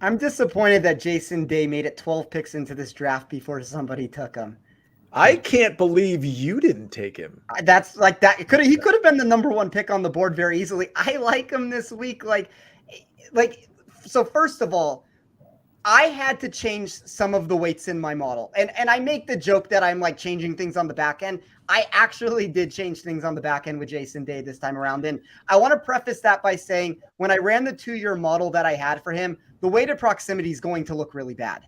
I'm disappointed that Jason Day made it 12 picks into this draft before somebody took him. I can't believe you didn't take him. That's like that. He could have been the number 1 pick on the board very easily. I like him this week. So first of all, I had to change some of the weights in my model. And I make the joke that I'm like changing things on the back end. I actually did change things on the back end with Jason Day this time around. And I want to preface that by saying when I ran the 2-year model that I had for him, the weighted proximity is going to look really bad.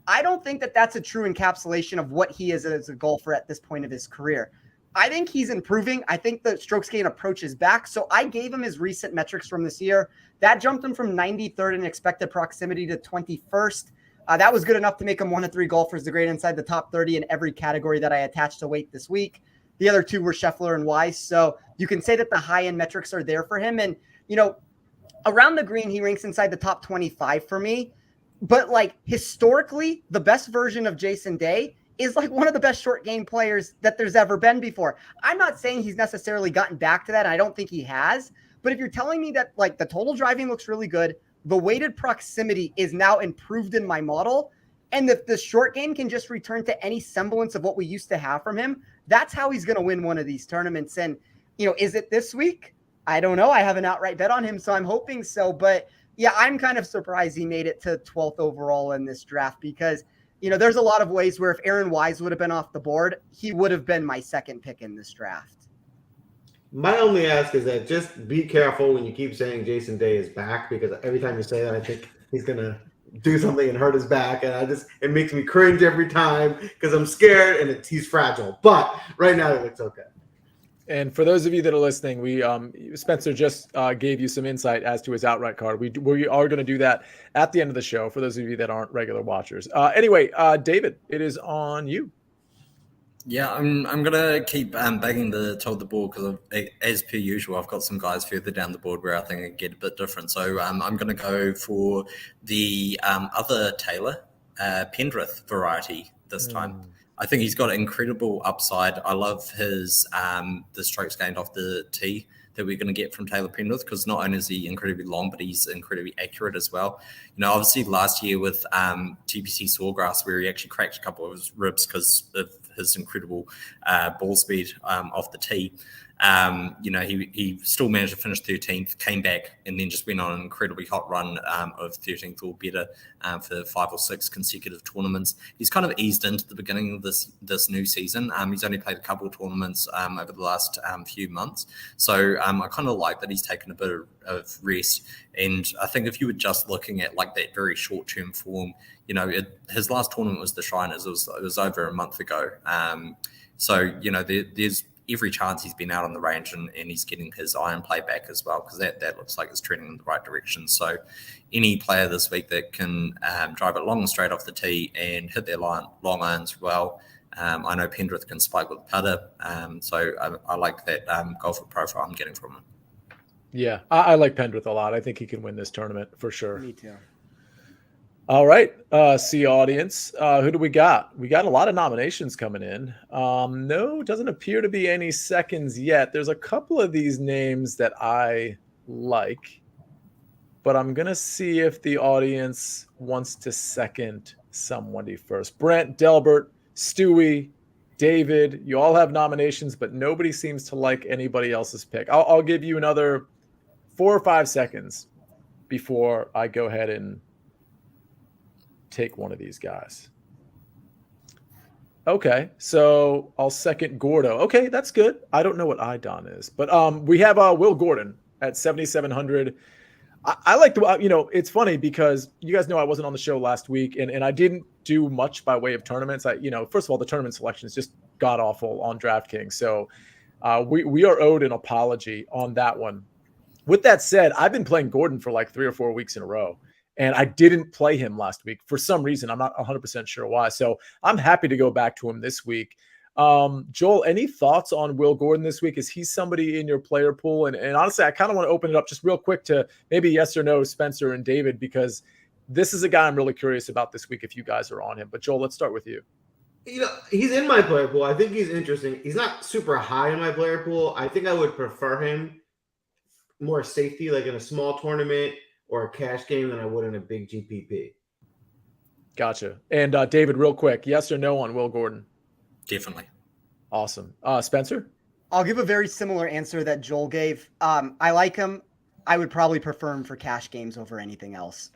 I don't think that that's a true encapsulation of what he is as a golfer at this point of his career. I think he's improving. I think the strokes gain approach is back. So I gave him his recent metrics from this year. That jumped him from 93rd in expected proximity to 21st. That was good enough to make him one of 3 golfers to grade inside the top 30 in every category that I attached to weight this week. The other 2 were Scheffler and Weiss. So you can say that the high-end metrics are there for him. And, around the green, he ranks inside the top 25 for me. But historically, the best version of Jason Day is one of the best short game players that there's ever been before. I'm not saying he's necessarily gotten back to that, and I don't think he has. But if you're telling me that the total driving looks really good, the weighted proximity is now improved in my model, and if the short game can just return to any semblance of what we used to have from him, that's how he's going to win one of these tournaments. And, is it this week? I don't know. I have an outright bet on him, so I'm hoping so. But yeah, I'm kind of surprised he made it to 12th overall in this draft because, there's a lot of ways where if Aaron Wise would have been off the board, he would have been my second pick in this draft. My only ask is that just be careful when you keep saying Jason Day is back, because every time you say that, I think he's going to do something and hurt his back. And it makes me cringe every time because I'm scared and he's fragile. But right now it looks okay. And for those of you that are listening, Spencer just gave you some insight as to his outright card. We are going to do that at the end of the show for those of you that aren't regular watchers. Anyway, David, it is on you. Yeah, I'm gonna keep banging the top of the board because, as per usual, I've got some guys further down the board where I think it get a bit different. So I'm gonna go for the other Taylor Pendrith variety this time. I think he's got incredible upside. I love his the strokes gained off the tee that we're going to get from Taylor Pendrith, because not only is he incredibly long, but he's incredibly accurate as well. Obviously last year with TPC Sawgrass, where he actually cracked a couple of his ribs because of his incredible ball speed off the tee. He still managed to finish 13th, came back, and then just went on an incredibly hot run of 13th or better for 5 or 6 consecutive tournaments. He's kind of eased into the beginning of this new season. He's only played a couple of tournaments over the last few months. So I kind of like that he's taken a bit of rest. And I think if you were just looking at that very short-term form, his last tournament was the Shriners. It was over a month ago. There's every chance he's been out on the range and he's getting his iron play back as well, because that looks like it's trending in the right direction. So any player this week that can drive it long and straight off the tee and hit their long irons well. I know Pendrith can spike with putter. So I like that golfer profile I'm getting from him. Yeah, I like Pendrith a lot. I think he can win this tournament for sure. Me too. All right, see audience. Who do we got? We got a lot of nominations coming in. No, doesn't appear to be any seconds yet. There's a couple of these names that I like, but I'm going to see if the audience wants to second somebody first. Brent, Delbert, Stewie, David, you all have nominations, but nobody seems to like anybody else's pick. I'll give you another 4 or 5 seconds before I go ahead and take one of these guys. Okay, so I'll second Gordo. Okay, that's good. I don't know what IDON is, but we have Will Gordon at 7,700. I like the, it's funny because you guys know I wasn't on the show last week and I didn't do much by way of tournaments. First of all, the tournament selection is just god awful on DraftKings. So we are owed an apology on that one. With that said, I've been playing Gordon for like 3 or 4 weeks in a row, and I didn't play him last week for some reason. I'm not 100% sure why. So I'm happy to go back to him this week. Joel, any thoughts on Will Gordon this week? Is he somebody in your player pool? And honestly, I kind of want to open it up just real quick to maybe yes or no, Spencer and David, because this is a guy I'm really curious about this week if you guys are on him. But Joel, let's start with you. He's in my player pool. I think he's interesting. He's not super high in my player pool. I think I would prefer him more safety, like in a small tournament or a cash game, than I would in a big GPP. Gotcha. And David, real quick, yes or no on Will Gordon? Definitely. Awesome. Spencer? I'll give a very similar answer that Joel gave. I like him. I would probably prefer him for cash games over anything else.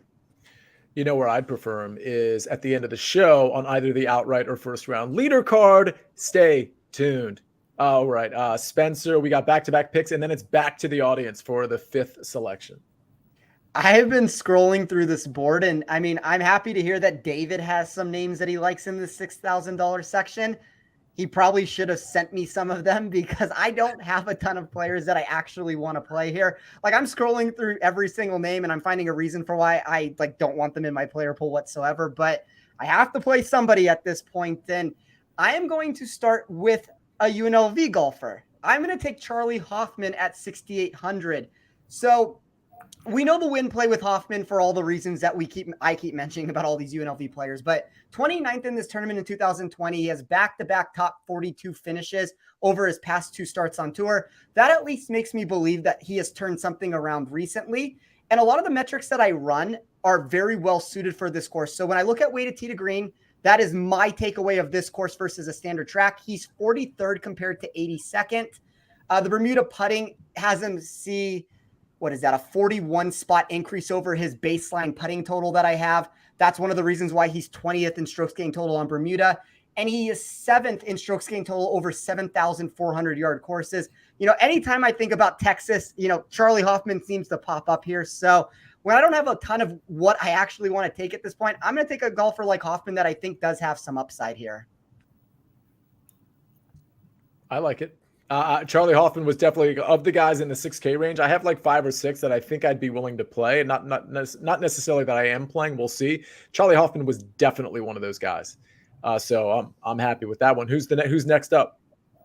You know where I'd prefer him is at the end of the show on either the outright or first round leader card. Stay tuned. All right. Spencer, we got back-to-back picks, and then it's back to the audience for the 5th selection. I have been scrolling through this board, and I mean, I'm happy to hear that David has some names that he likes in the $6,000 section. He probably should have sent me some of them because I don't have a ton of players that I actually want to play here. Like, I'm scrolling through every single name, and I'm finding a reason for why I don't want them in my player pool whatsoever, but I have to play somebody at this point, and I am going to start with a UNLV golfer. I'm going to take Charlie Hoffman at 6,800. So we know the win play with Hoffman for all the reasons that I keep mentioning about all these UNLV players, but 29th in this tournament in 2020, he has back-to-back top 42 finishes over his past 2 starts on tour. That at least makes me believe that he has turned something around recently. And a lot of the metrics that I run are very well suited for this course. So when I look at weighted tee to green, that is my takeaway of this course versus a standard track. He's 43rd compared to 82nd. The Bermuda putting has him see, what is that, a 41 spot increase over his baseline putting total that I have. That's one of the reasons why he's 20th in strokes gained total on Bermuda. And he is 7th in strokes gained total over 7,400 yard courses. Anytime I think about Texas, Charlie Hoffman seems to pop up here. So when I don't have a ton of what I actually want to take at this point, I'm going to take a golfer like Hoffman that I think does have some upside here. I like it. Charlie Hoffman was definitely, of the guys in the 6K range, I have like 5 or 6 that I think I'd be willing to play. Not necessarily that I am playing. We'll see. Charlie Hoffman was definitely one of those guys. So I'm happy with that one. Who's next up?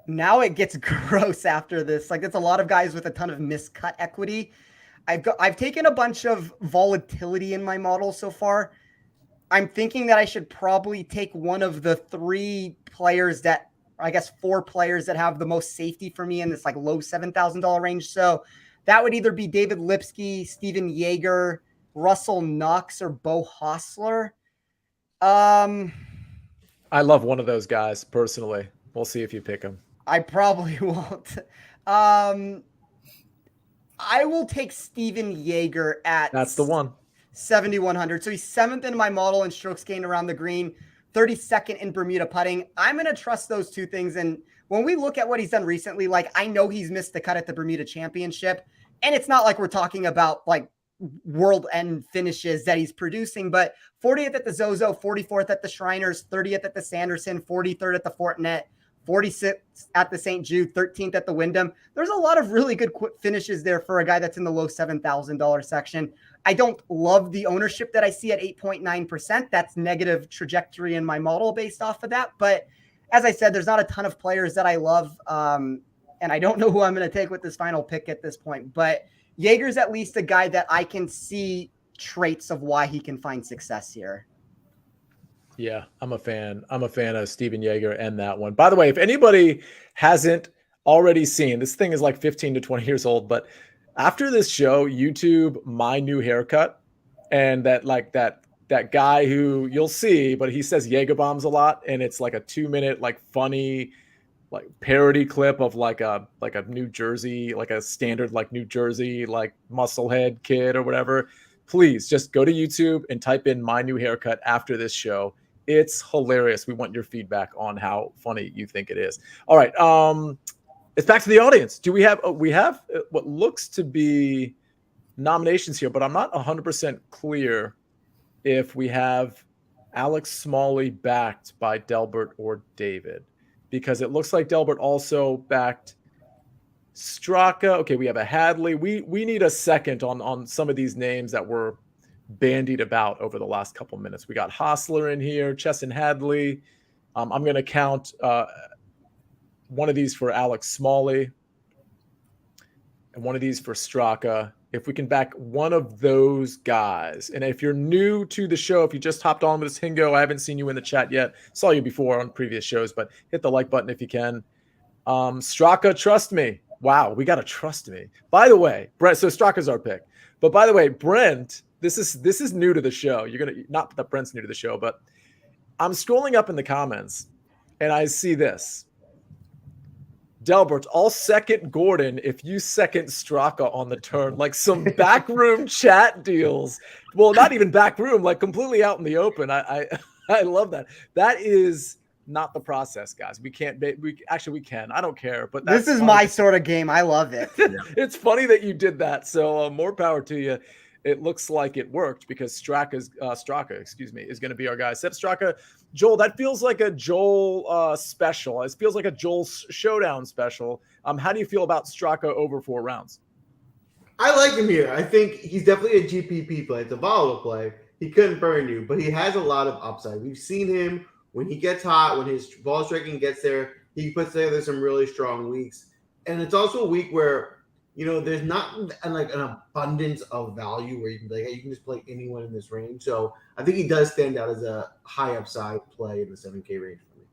Now it gets gross after this. Like, it's a lot of guys with a ton of miscut equity. I've taken a bunch of volatility in my model so far. I'm thinking that I should probably take one of the 4 players that have the most safety for me in this like low $7,000 range. So that would either be David Lipsky, Steven Yeager, Russell Knox, or Bo Hostler. I love one of those guys personally. We'll see if you pick him. I probably won't. I will take Steven Yeager at That's the one. 7,100. So he's 7th in my model in strokes gained around the green, 32nd in Bermuda putting. I'm going to trust those 2 things. And when we look at what he's done recently, like, I know he's missed the cut at the Bermuda Championship, and it's not like we're talking about like world end finishes that he's producing, but 40th at the Zozo, 44th at the Shriners, 30th at the Sanderson, 43rd at the Fortinet, 46th at the St. Jude, 13th at the Wyndham. There's a lot of really good finishes there for a guy that's in the low $7,000 section. I don't love the ownership that I see at 8.9%. That's negative trajectory in my model based off of that. But as I said, there's not a ton of players that I love. And I don't know who I'm going to take with this final pick at this point. But Yeager's at least a guy that I can see traits of why he can find success here. Yeah, I'm a fan. I'm a fan of Steven Yeager and that one. By the way, if anybody hasn't already seen, this thing is like 15 to 20 years old, but after this show, YouTube my new haircut, and that guy who you'll see, but he says Jaeger bombs a lot, and it's like a 2-minute like funny like parody clip of like a New Jersey, like a standard like New Jersey like musclehead kid or whatever. Please just go to YouTube and type in my new haircut after this show. It's hilarious. We want your feedback on how funny you think it is. All right. It's back to the audience. We have what looks to be nominations here, but I'm not 100% clear if we have Alex Smalley backed by Delbert or David, because it looks like Delbert also backed Straka. Okay, we have a Hadley. We need a second on some of these names that were bandied about over the last couple minutes. We got Hostler in here, Chesson Hadley. I'm going to count one of these for Alex Smalley and one of these for Straka. If we can back one of those guys, and if you're new to the show, if you just hopped on with this Hingo, I haven't seen you in the chat yet. Saw you before on previous shows, but hit the like button if you can. Straka, trust me. Wow, we got to trust me. By the way, Brent, so Straka's our pick. But by the way, Brent, this is new to the show. You're going to, not that Brent's new to the show, but I'm scrolling up in the comments and I see this. Delbert, I'll second Gordon if you second Straka on the turn. Like some backroom chat deals. Well, not even backroom, like completely out in the open. I love that. That is not the process, guys. We can't. We can. I don't care. But this is my sort of game. I love it. It's funny that you did that. So more power to you. It looks like it worked because Straka, is going to be our guy. Sep Straka, Joel, that feels like a Joel special. It feels like a Joel showdown special. How do you feel about Straka over 4 rounds? I like him here. I think he's definitely a GPP play. It's a volatile play. He couldn't burn you, but he has a lot of upside. We've seen him when he gets hot, when his ball striking gets there, he puts together some really strong weeks. And it's also a week where, there's not like an abundance of value where you can be like, hey, you can just play anyone in this range. So I think he does stand out as a high upside play in the 7K range for me.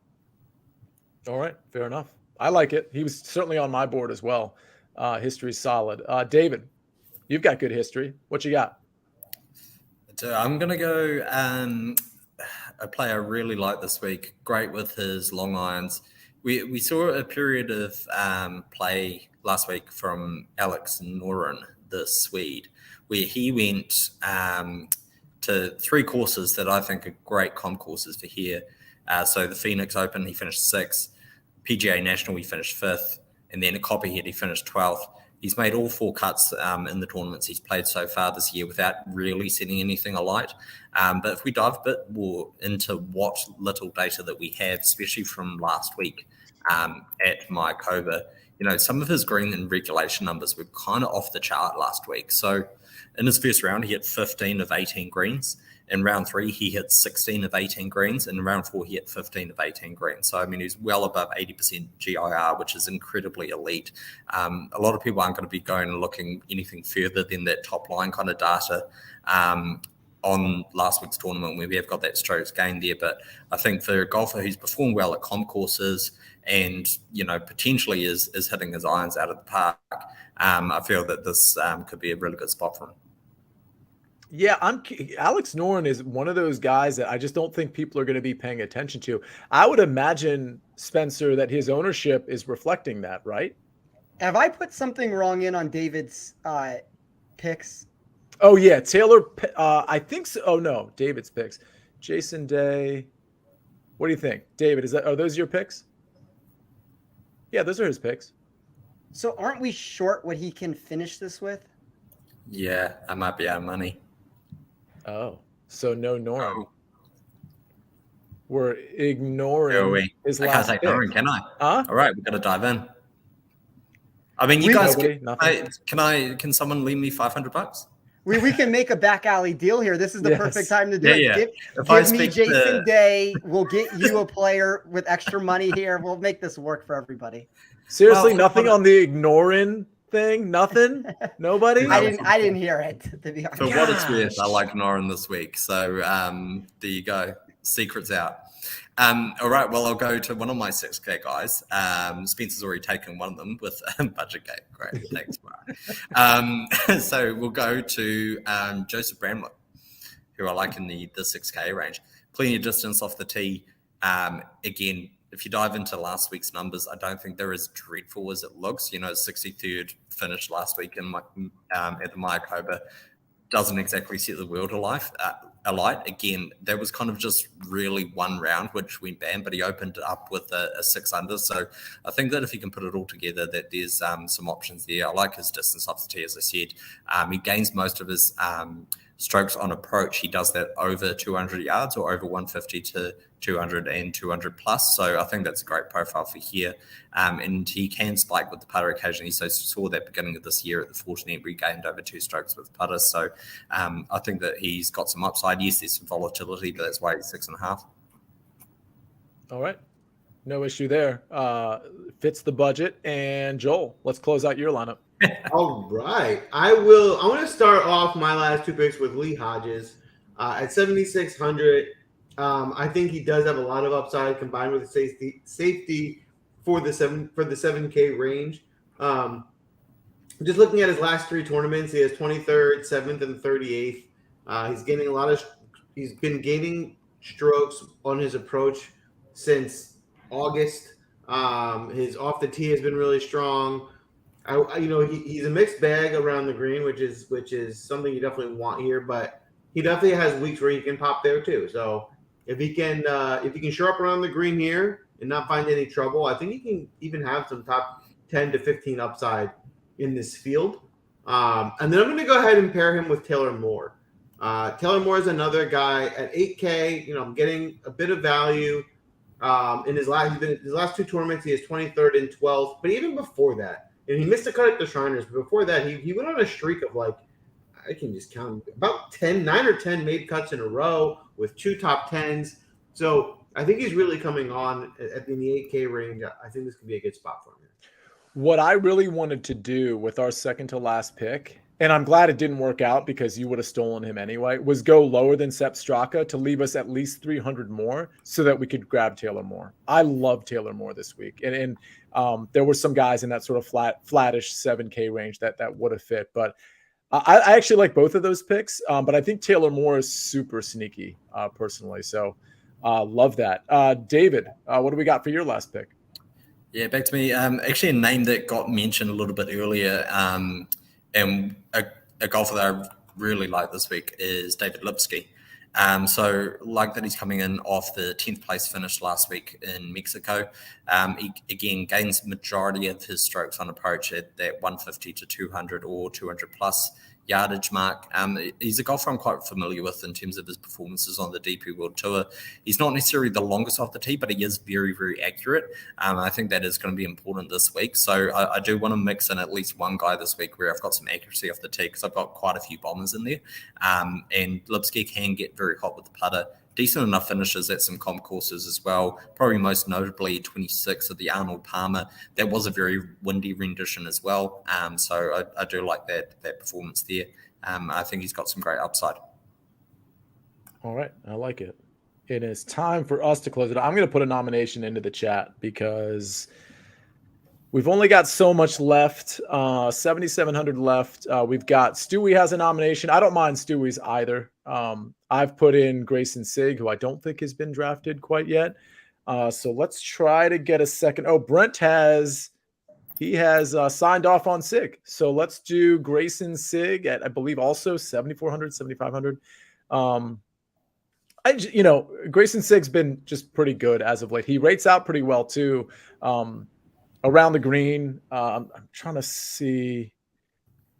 All right, fair enough. I like it. He was certainly on my board as well. History's solid. David, you've got good history. What you got? So I'm going to go a player I really like this week. Great with his long irons. We saw a period of play last week from Alex Noren, the Swede, where he went to 3 courses that I think are great comp courses for here. So the Phoenix Open, he finished 6th. PGA National, he finished 5th. And then at Copperhead, he finished 12th. He's made all 4 cuts in the tournaments he's played so far this year without really setting anything alight. But if we dive a bit more into what little data that we have, especially from last week at Mayakoba, some of his green and regulation numbers were kind of off the chart last week. So in his first round, he hit 15 of 18 greens. In round 3, he hit 16 of 18 greens. And in round 4, he hit 15 of 18 greens. So, he's well above 80% GIR, which is incredibly elite. A lot of people aren't going to be going and looking anything further than that top line kind of data on last week's tournament where we have got that strokes gained there. But I think for a golfer who's performed well at comp courses and, potentially is hitting his irons out of the park, I feel that this could be a really good spot for him. Yeah, Alex Noren is one of those guys that I just don't think people are going to be paying attention to. I would imagine, Spencer, that his ownership is reflecting that, right? Have I put something wrong in on David's picks? Oh, yeah. Taylor, I think so. Oh, no. David's picks. Jason Day. What do you think? David, are those your picks? Yeah, those are his picks. So aren't we short what he can finish this with? Yeah, I might be out of money. Oh, so no Noren. Oh. We're ignoring his last I can't take Noren, can I? Huh? All right, we've got to dive in. You guys, can someone leave me $500? We can make a back alley deal here. This is the perfect time to do it. Yeah. Give me Jason Day. We'll get you a player with extra money here. We'll make this work for everybody. Seriously, nothing on the ignoring thing? Nothing? Nobody? I didn't hear it, to be honest. For what it's worth, I like Noren this week. So there you go. Secret's out. All right, well, I'll go to one of my 6K guys. Spencer's already taken one of them with budget game. Great, thanks, Brian. So we'll go to Joseph Bramlett, who I like in the 6K range. Plenty of distance off the tee. Again, if you dive into last week's numbers, I don't think they're as dreadful as it looks. 63rd finish last week at the Mayakoba doesn't exactly set the world alight. Again, that was kind of just really one round, which went bam, but he opened it up with a 6 under. So I think that if he can put it all together, that there's some options there. I like his distance off the tee, as I said. He gains most of his strokes on approach, he does that over 200 yards or over 150 to 200 and 200 plus. So I think that's a great profile for here. And he can spike with the putter occasionally. So saw that beginning of this year at the 14th, regained over 2 strokes with putter. So I think that he's got some upside. Yes, there's some volatility, but that's why he's 6.5. All right. No issue there. Fits the budget. And Joel, let's close out your lineup. All right. I want to start off my last 2 picks with Lee Hodges at 7,600. I think he does have a lot of upside combined with the safety for the 7K range. Just looking at his last 3 tournaments, he has 23rd, 7th, and 38th. He's been gaining strokes on his approach since August. His off the tee has been really strong. He's a mixed bag around the green, which is something you definitely want here. But he definitely has weeks where he can pop there too. So if he can show up around the green here and not find any trouble, I think he can even have some top 10 to 15 upside in this field. And then I'm going to go ahead and pair him with Taylor Moore. Taylor Moore is another guy at 8K. I'm getting a bit of value. In his last 2 tournaments, he is 23rd and 12th. But even before that, and he missed a cut at the Shriners. But before that, he went on a streak of I can just count about 9 or 10 made cuts in a row with 2 top 10s. So I think he's really coming on in the 8K range. I think this could be a good spot for him. What I really wanted to do with our second to last pick, and I'm glad it didn't work out because you would have stolen him anyway, was go lower than Sepp Straka to leave us at least 300 more so that we could grab Taylor Moore. I love Taylor Moore this week. And there were some guys in that sort of flattish 7K range that would have fit. But I actually like both of those picks. But I think Taylor Moore is super sneaky personally. So love that. David, what do we got for your last pick? Yeah, back to me. Actually, a name that got mentioned a little bit earlier, and a golfer that I really like this week is David Lipsky. So like that he's coming in off the 10th place finish last week in Mexico. He, again, gains majority of his strokes on approach at that 150 to 200 or 200 plus yardage mark. He's a golfer I'm quite familiar with in terms of his performances on the DP World Tour. He's not necessarily the longest off the tee, but he is very, very accurate. I think that is going to be important this week. So I do want to mix in at least one guy this week where I've got some accuracy off the tee because I've got quite a few bombers in there. And Lipsky can get very hot with the putter. Decent enough finishes at some comp courses as well. Probably most notably 26 of the Arnold Palmer. That was a very windy rendition as well. So I do like that performance there. I think he's got some great upside. All right. I like it. It is time for us to close it. I'm going to put a nomination into the chat because we've only got so much left. 7,700 left. We've got Stewie has a nomination. I don't mind Stewie's either. I've put in Grayson Sigg, who I don't think has been drafted quite yet. So let's try to get a second. Oh, Brent has signed off on Sigg. So let's do Grayson Sigg at, I believe, also 7,400, 7,500. Grayson Sigg's been just pretty good as of late. He rates out pretty well too. Around the green. I'm trying to see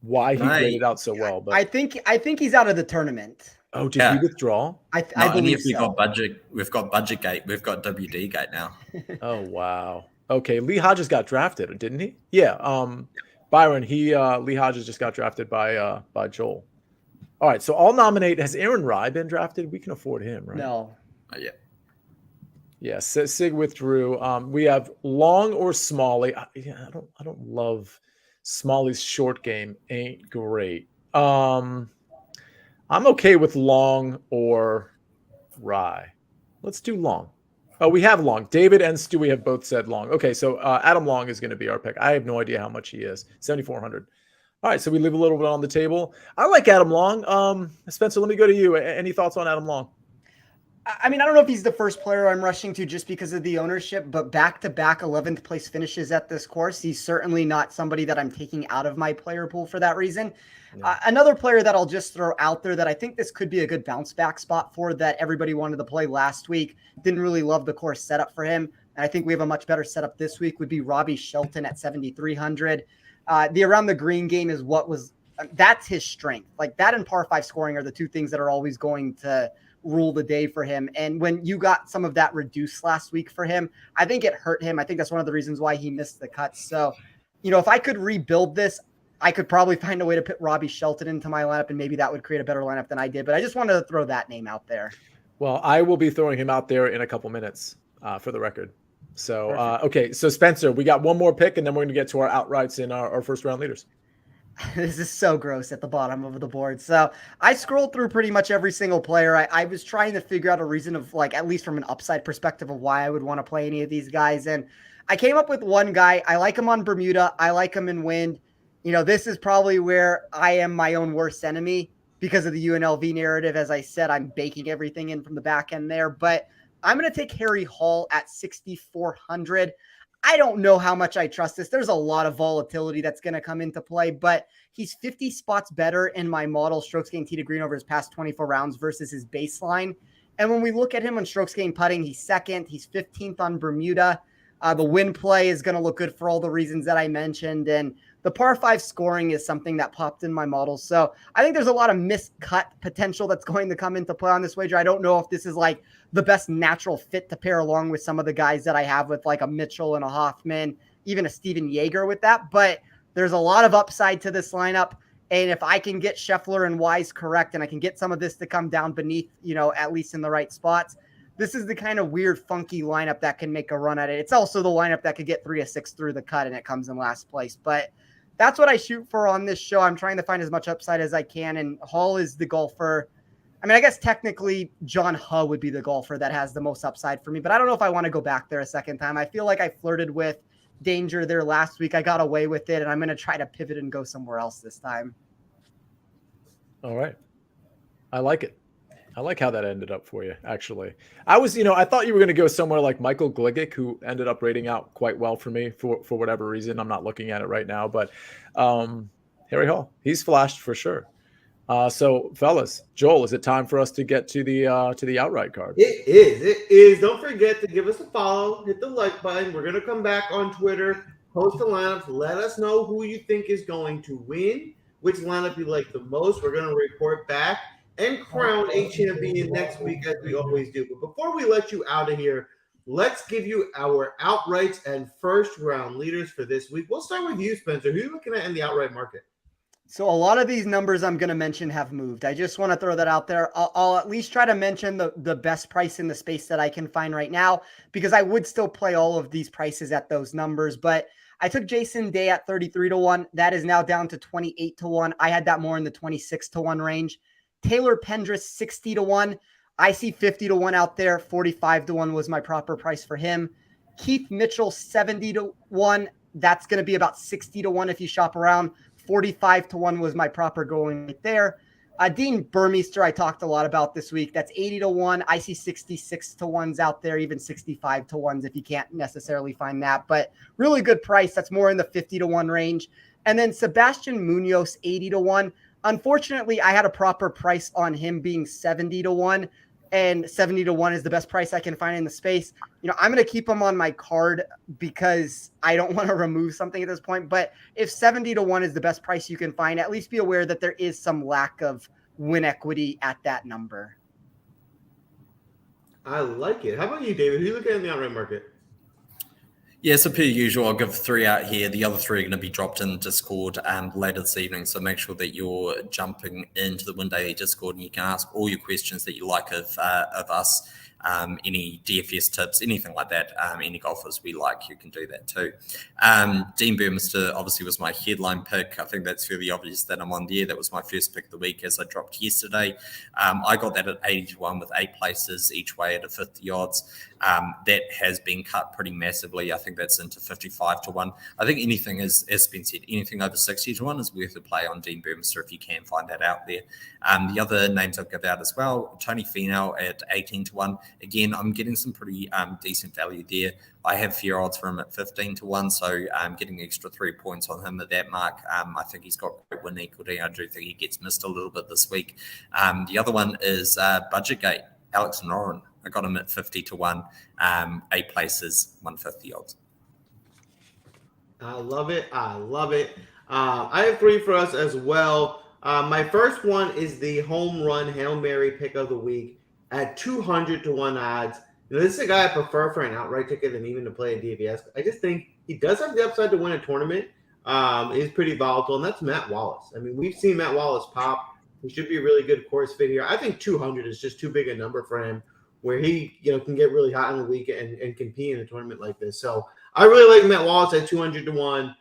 why he rated out so well. But I think he's out of the tournament. Oh, did he withdraw? I Not only believe have we so. got budget, we've got budget gate, we've got WD gate now. Oh wow. Okay, Lee Hodges got drafted, didn't he? Yeah. Byron, Lee Hodges just got drafted by Joel. All right, so I'll nominate. Has Aaron Rye been drafted? We can afford him, right? No. Yeah. Yeah, Sig withdrew. We have Long or Smalley. I don't love Smalley's short game. Ain't great. I'm okay with Long or Rye. Let's do Long. Oh, we have Long. David and Stewie have both said Long. Okay, so Adam Long is going to be our pick. I have no idea how much he is. 7,400. All right, so we leave a little bit on the table. I like Adam Long. Spencer, let me go to you. Any thoughts on Adam Long? I mean, I don't know if he's the first player I'm rushing to just because of the ownership, but back-to-back 11th place finishes at this course. He's certainly not somebody that I'm taking out of my player pool for that reason. Yeah. Another player that I'll just throw out there that I think this could be a good bounce back spot for that everybody wanted to play last week. Didn't really love the course setup for him. And I think we have a much better setup this week would be Robbie Shelton at 7,300. The around the green game is what was That's his strength. Like that and par 5 scoring are the two things that are always going to rule the day for him. And when you got some of that reduced last week for him, I think it hurt him. I think that's one of the reasons why he missed the cuts. So, if I could rebuild this, I could probably find a way to put Robbie Shelton into my lineup, and maybe that would create a better lineup than I did. But I just wanted to throw that name out there. Well, I will be throwing him out there in a couple minutes for the record. So, okay. So Spencer, we got one more pick and then we're going to get to our outrights in our first round leaders. This is so gross at the bottom of the board. So I scrolled through pretty much every single player. I was trying to figure out a reason of like, at least from an upside perspective of why I would want to play any of these guys. And I came up with one guy. I like him on Bermuda. I like him in wind. This is probably where I am my own worst enemy because of the UNLV narrative. As I said, I'm baking everything in from the back end there, but I'm going to take Harry Hall at 6,400. I don't know how much I trust this. There's a lot of volatility that's going to come into play, but he's 50 spots better in my model strokes gained tee to green over his past 24 rounds versus his baseline. And when we look at him on strokes gained putting, he's second. He's 15th on Bermuda. The wind play is going to look good for all the reasons that I mentioned. And the par 5 scoring is something that popped in my model. So I think there's a lot of miscut potential that's going to come into play on this wager. I don't know if this is like the best natural fit to pair along with some of the guys that I have with like a Mitchell and a Hoffman, even a Steven Yeager with that. But there's a lot of upside to this lineup. And if I can get Scheffler and Wise correct, and I can get some of this to come down beneath, at least in the right spots, this is the kind of weird, funky lineup that can make a run at it. It's also the lineup that could get 3 of 6 through the cut and it comes in last place. But that's what I shoot for on this show. I'm trying to find as much upside as I can. And Hall is the golfer. I mean, I guess technically John Huh would be the golfer that has the most upside for me, but I don't know if I want to go back there a second time. I feel like I flirted with danger there last week. I got away with it, and I'm going to try to pivot and go somewhere else this time. All right. I like it. I like how that ended up for you, actually. I thought you were going to go somewhere like Michael Gligic, who ended up rating out quite well for me for whatever reason. I'm not looking at it right now, but Harry Hall, he's flashed for sure. So, fellas, Joel, is it time for us to get to the outright card? It is. Don't forget to give us a follow, hit the like button. We're going to come back on Twitter, post the lineups, let us know who you think is going to win, which lineup you like the most. We're going to report back and crown a champion next week, as we always do. But before we let you out of here, let's give you our outrights and first round leaders for this week. We'll start with you, Spencer. Who are you looking at in the outright market? So a lot of these numbers I'm going to mention have moved. I just want to throw that out there. I'll at least try to mention the best price in the space that I can find right now, because I would still play all of these prices at those numbers. But I took Jason Day at 33-1. That is now down to 28-1. I had that more in the 26-1 range. Taylor Pendrith, 60-1. I see 50-1 out there. 45-1 was my proper price for him. Keith Mitchell, 70-1. That's going to be about 60-1 if you shop around. 45-1 was my proper going right there. Dean Burmeister, I talked a lot about this week. That's 80-1. I see 66-1s out there, even 65-1s if you can't necessarily find that. But really good price. That's more in the 50-1 range. And then Sebastian Munoz, 80-1. Unfortunately, I had a proper price on him being 70-1, and 70-1 is the best price I can find in the space. I'm going to keep him on my card because I don't want to remove something at this point. But if 70-1 is the best price you can find, at least be aware that there is some lack of win equity at that number. I like it. How about you, David? Who are you looking at in the outright market? Yeah, so per usual, I'll give 3 out here. The other 3 are going to be dropped in Discord later this evening. So make sure that you're jumping into the WINDAILY Discord and you can ask all your questions that you like of us. Any DFS tips, anything like that, any golfers we like, you can do that too. Dean Burmeister obviously was my headline pick. I think that's fairly obvious that I'm on there. That was my first pick of the week as I dropped yesterday. I got that at 80-1 with 8 places each way at a 50 odds. That has been cut pretty massively. I think that's into 55-1. I think anything, as Spencer said, anything over 60-1 is worth a play on Dean Burmeister if you can find that out there. The other names I'll give out as well, Tony Finau at 18-1. Again, I'm getting some pretty decent value there. I have fair odds for him at 15-1, so I'm getting extra 3 points on him at that mark. I think he's got great win equity. I do think he gets missed a little bit this week. The other one is Budgetgate, Alex Noren. I got him at 50-1, 8 places, 150 odds. I love it. I have 3 for us as well. My first one is the home run Hail Mary pick of the week at 200 to 1 odds. This is a guy I prefer for an outright ticket than even to play a DVS. I just think he does have the upside to win a tournament. He's pretty volatile, and that's Matt Wallace. I mean, we've seen Matt Wallace pop. He should be a really good course fit here. I think 200 is just too big a number for him, where he can get really hot in the week and compete in a tournament like this. So I really like Matt Wallace at 200 to 1.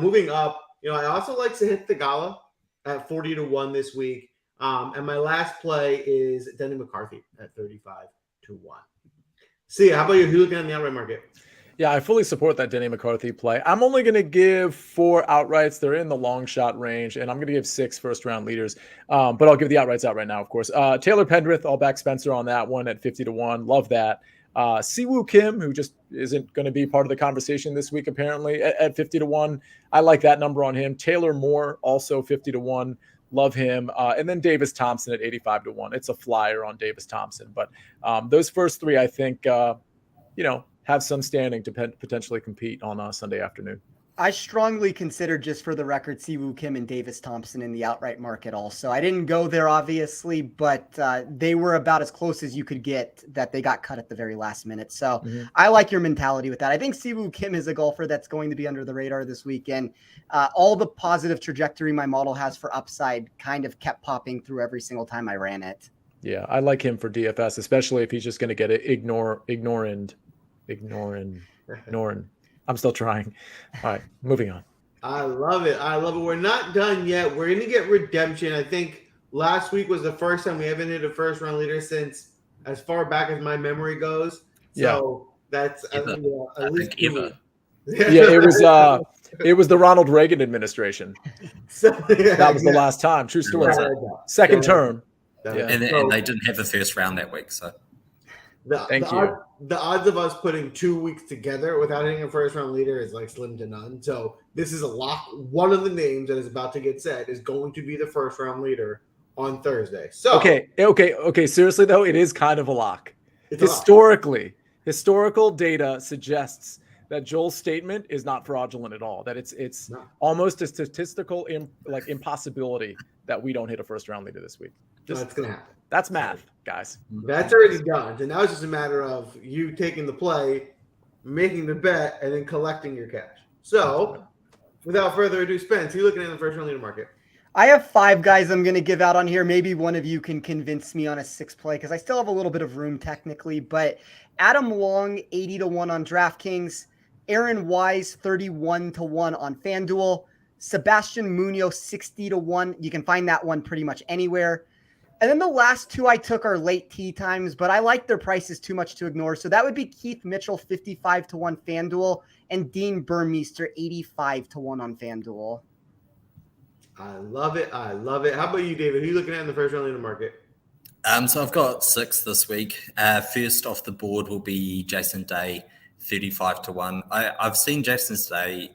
Moving up, I also like to hit the Gala at 40 to 1 this week. And my last play is Denny McCarthy at 35 to 1. See, how about you? Who looking at the outright market? Yeah, I fully support that Denny McCarthy play. I'm only going to give 4 outrights. They're in the long shot range, and I'm going to give 6 first-round leaders. But I'll give the outrights out right now, of course. Taylor Pendrith, I'll back Spencer on that one at 50 to 1. Love that. Siwoo Kim, who just isn't going to be part of the conversation this week, apparently, at 50 to 1. I like that number on him. Taylor Moore, also 50 to 1. Love him. And then Davis Thompson at 85 to 1. It's a flyer on Davis Thompson. But those first 3, I think, have some standing to potentially compete on Sunday afternoon. I strongly considered, just for the record, Siwoo Kim and Davis Thompson in the outright market also. I didn't go there, obviously, but they were about as close as you could get that they got cut at the very last minute. So I like your mentality with that. I think Siwoo Kim is a golfer that's going to be under the radar this weekend. All the positive trajectory my model has for upside kind of kept popping through every single time I ran it. Yeah, I like him for DFS, especially if he's just going to get it ignoring. I'm still trying. All right, moving on. I love it. We're not done yet. We're going to get redemption. I think last week was the first time we haven't hit a first round leader since as far back as my memory goes. So that's at least ever. It was the Ronald Reagan administration. That was the last time. True story. Second term. And they didn't have a first round that week. So thank you. The odds of us putting 2 weeks together without hitting a first round leader is like slim to none. So this is a lock. One of the names that is about to get said is going to be the first round leader on Thursday. So okay. Seriously though, it is kind of a lock. Historical data suggests that Joel's statement is not fraudulent at all. That it's almost a statistical impossibility that we don't hit a first round leader this week. That's gonna happen. That's math, guys. That's already done. So now it's just a matter of you taking the play, making the bet, and then collecting your cash. So, without further ado, Spence, who are you looking at in the first round leader market? I have 5 guys I'm going to give out on here. Maybe one of you can convince me on a 6 play because I still have a little bit of room technically. But Adam Long, 80 to 1 on DraftKings. Aaron Wise, 31 to 1 on FanDuel. Sebastian Munoz, 60 to 1. You can find that one pretty much anywhere. And then the last 2 I took are late tee times, but I like their prices too much to ignore. So that would be Keith Mitchell, 55 to 1 FanDuel, and Dean Burmeister, 85 to 1 on FanDuel. I love it. How about you, David? Who are you looking at in the first round leader market? So I've got 6 this week. First off the board will be Jason Day, 35 to 1. I've seen Jason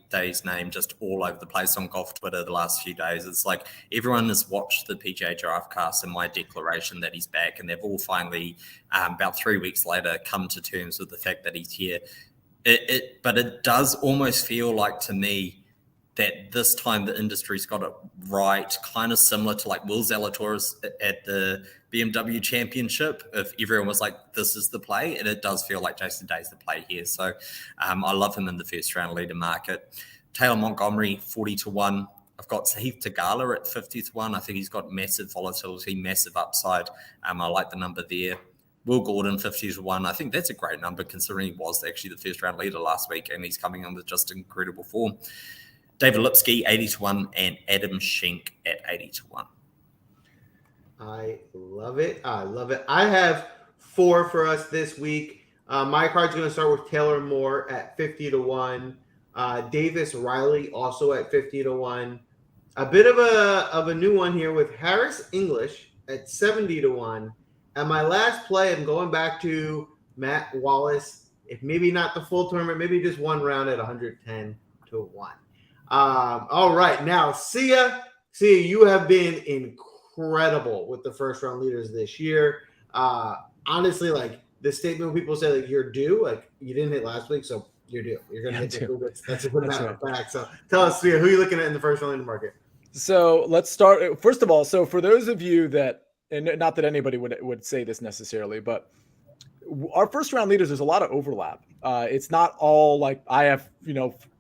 Day's name just all over the place on golf Twitter the last few days. It's like everyone has watched the PGA DraftCast and my declaration that he's back, and they've all finally, about 3 weeks later, come to terms with the fact that he's here. But it does almost feel like to me that this time the industry's got it right, kind of similar to like Will Zalatoris at the BMW Championship. If everyone was like, this is the play, and it does feel like Jason Day's the play here. So I love him in the first round leader market. Taylor Montgomery, 40 to 1. I've got Sahith Tagala at 50 to 1. I think he's got massive volatility, massive upside. I like the number there. Will Gordon, 50 to 1. I think that's a great number considering he was actually the first round leader last week and he's coming in with just incredible form. David Lipsky, 80 to 1, and Adam Schenk at 80 to 1. I love it. I have 4 for us this week. My card's going to start with Taylor Moore at 50 to 1. Davis Riley also at 50 to 1. A bit of a new one here with Harris English at 70 to 1. And my last play, I'm going back to Matt Wallace. If maybe not the full tournament, maybe just one round at 110 to 1. All right. Now, Sia, you have been incredible with the first round leaders this year. Honestly, like the statement people say, like you're due, like you didn't hit last week, so You do. You're going to Yeah, hit I the do. Google. That's a good That's matter of fact. So tell us, who are you looking at in the first round in the market? So let's start. First of all, so for those of you that, and not that anybody would say this necessarily, but our first round leaders, there's a lot of overlap. It's not all like I have,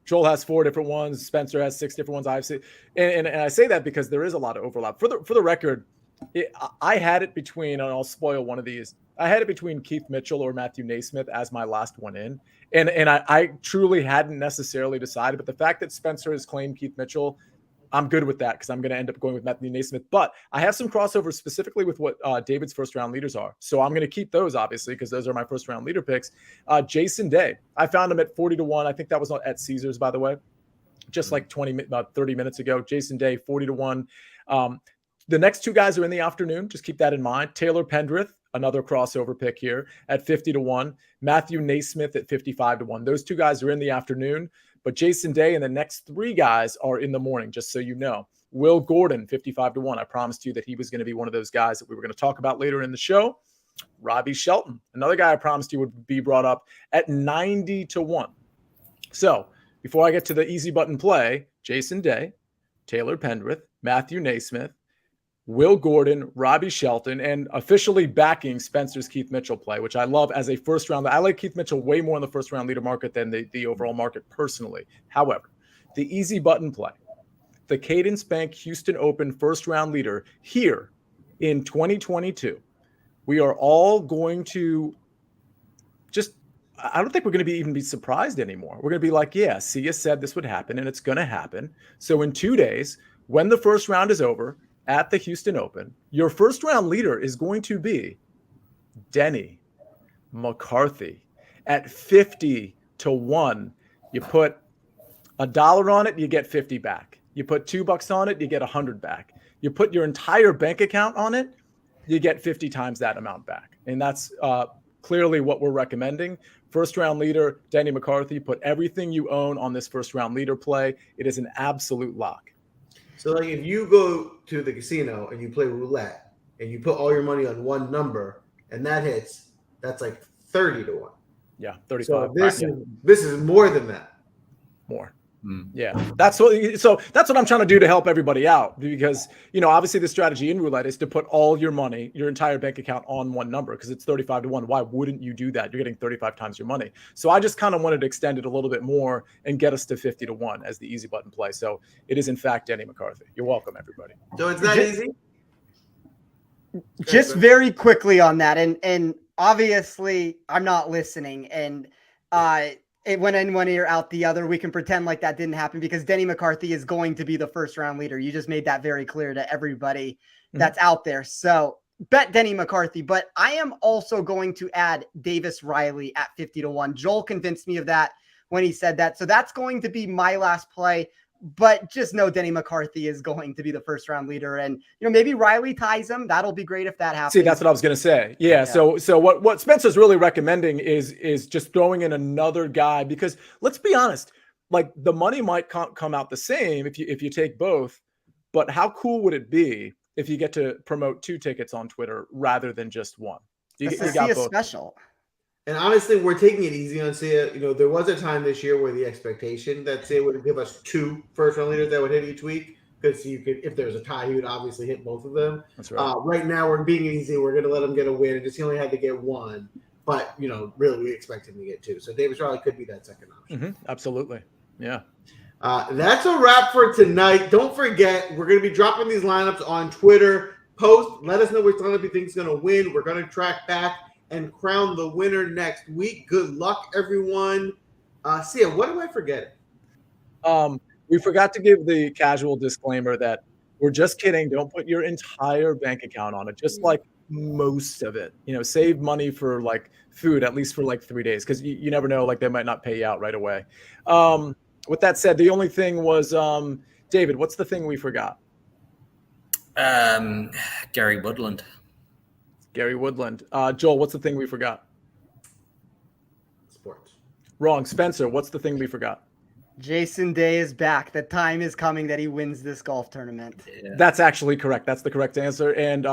Joel has 4 different ones, Spencer has 6 different ones. I have 6, and I say that because there is a lot of overlap. For the record, I had it between, and I'll spoil one of these. I had it between Keith Mitchell or Matthew Naismith as my last one in, and I truly hadn't necessarily decided. But the fact that Spencer has claimed Keith Mitchell, I'm good with that because I'm going to end up going with Matthew Naismith. But I have some crossovers specifically with what David's first round leaders are. So I'm going to keep those, obviously, because those are my first round leader picks. Jason Day, I found him at 40 to 1. I think that was at Caesars, by the way, just like about 30 minutes ago. Jason Day, 40 to 1. The next 2 guys are in the afternoon. Just keep that in mind. Taylor Pendrith, another crossover pick here at 50 to 1. Matthew Naismith at 55 to 1. Those 2 guys are in the afternoon. But Jason Day and the next 3 guys are in the morning, just so you know. Will Gordon, 55 to 1. I promised you that he was going to be one of those guys that we were going to talk about later in the show. Robbie Shelton, another guy I promised you would be brought up at 90 to 1. So before I get to the easy button play, Jason Day, Taylor Pendrith, Matthew Naismith, Will Gordon, Robbie Shelton, and officially backing Spencer's Keith Mitchell play, which I love as a first round. I like Keith Mitchell way more in the first round leader market than the overall market personally. However, the easy button play, the Cadence Bank Houston Open first round leader here in 2022, we are all going to I don't think we're going to even be surprised anymore. We're going to be like, yeah, Sia said this would happen and it's going to happen. So in 2 days, when the first round is over, at the Houston Open, your first round leader is going to be Denny McCarthy at 50 to 1. You put $1 on it, you get 50 back. You put $2 on it, you get 100 back. You put your entire bank account on it, you get 50 times that amount back. And that's clearly what we're recommending. First round leader, Denny McCarthy, put everything you own on this first round leader play. It is an absolute lock. So, like, if you go to the casino and you play roulette and you put all your money on one number and that hits, that's like 30 to 1. Yeah, 35. So this is more than that. More. Yeah, that's what I'm trying to do to help everybody out, because obviously the strategy in roulette is to put all your money, your entire bank account, on one number because it's 35 to 1. Why wouldn't you do that? You're getting 35 times your money. So I just kind of wanted to extend it a little bit more and get us to 50 to 1 as the easy button play. So it is in fact Denny McCarthy. You're welcome, everybody. So it's that easy. Just very quickly on that, and obviously I'm not listening, and it went in one ear, out the other. We can pretend like that didn't happen because Denny McCarthy is going to be the first round leader. You just made that very clear to everybody that's out there. So bet Denny McCarthy, but I am also going to add Davis Riley at 50 to 1. Joel convinced me of that when he said that. So that's going to be my last play. But just know Denny McCarthy is going to be the first round leader. And, maybe Riley ties him. That'll be great if that happens. See, that's what I was going to say. Yeah. So what Spencer's really recommending is just throwing in another guy, because let's be honest, like the money might come out the same if you take both. But how cool would it be if you get to promote 2 tickets on Twitter rather than just one? You got both. Special. And honestly, we're taking it easy on Sia. There was a time this year where the expectation that Sia would give us 2 first-round leaders that would hit each week, because if there's a tie, he would obviously hit both of them. That's right. Right now, we're being easy. We're going to let him get a win. And just he only had to get 1. But, really, we expect him to get 2. So Davis Riley could be that second option. Absolutely. Yeah. That's a wrap for tonight. Don't forget, we're going to be dropping these lineups on Twitter. Post, let us know which lineup you think is going to win. We're going to track back and crown the winner next week. Good luck, everyone. Sia, what am I forgetting? We forgot to give the casual disclaimer that we're just kidding. Don't put your entire bank account on it. Just like most of it. Save money for like food, at least for like 3 days, because you never know. Like they might not pay you out right away. With that said, the only thing was, David, what's the thing we forgot? Gary Woodland. Gary Woodland. Joel, what's the thing we forgot? Sports. Wrong. Spencer, what's the thing we forgot? Jason Day is back. The time is coming that he wins this golf tournament. Yeah. That's actually correct. That's the correct answer. And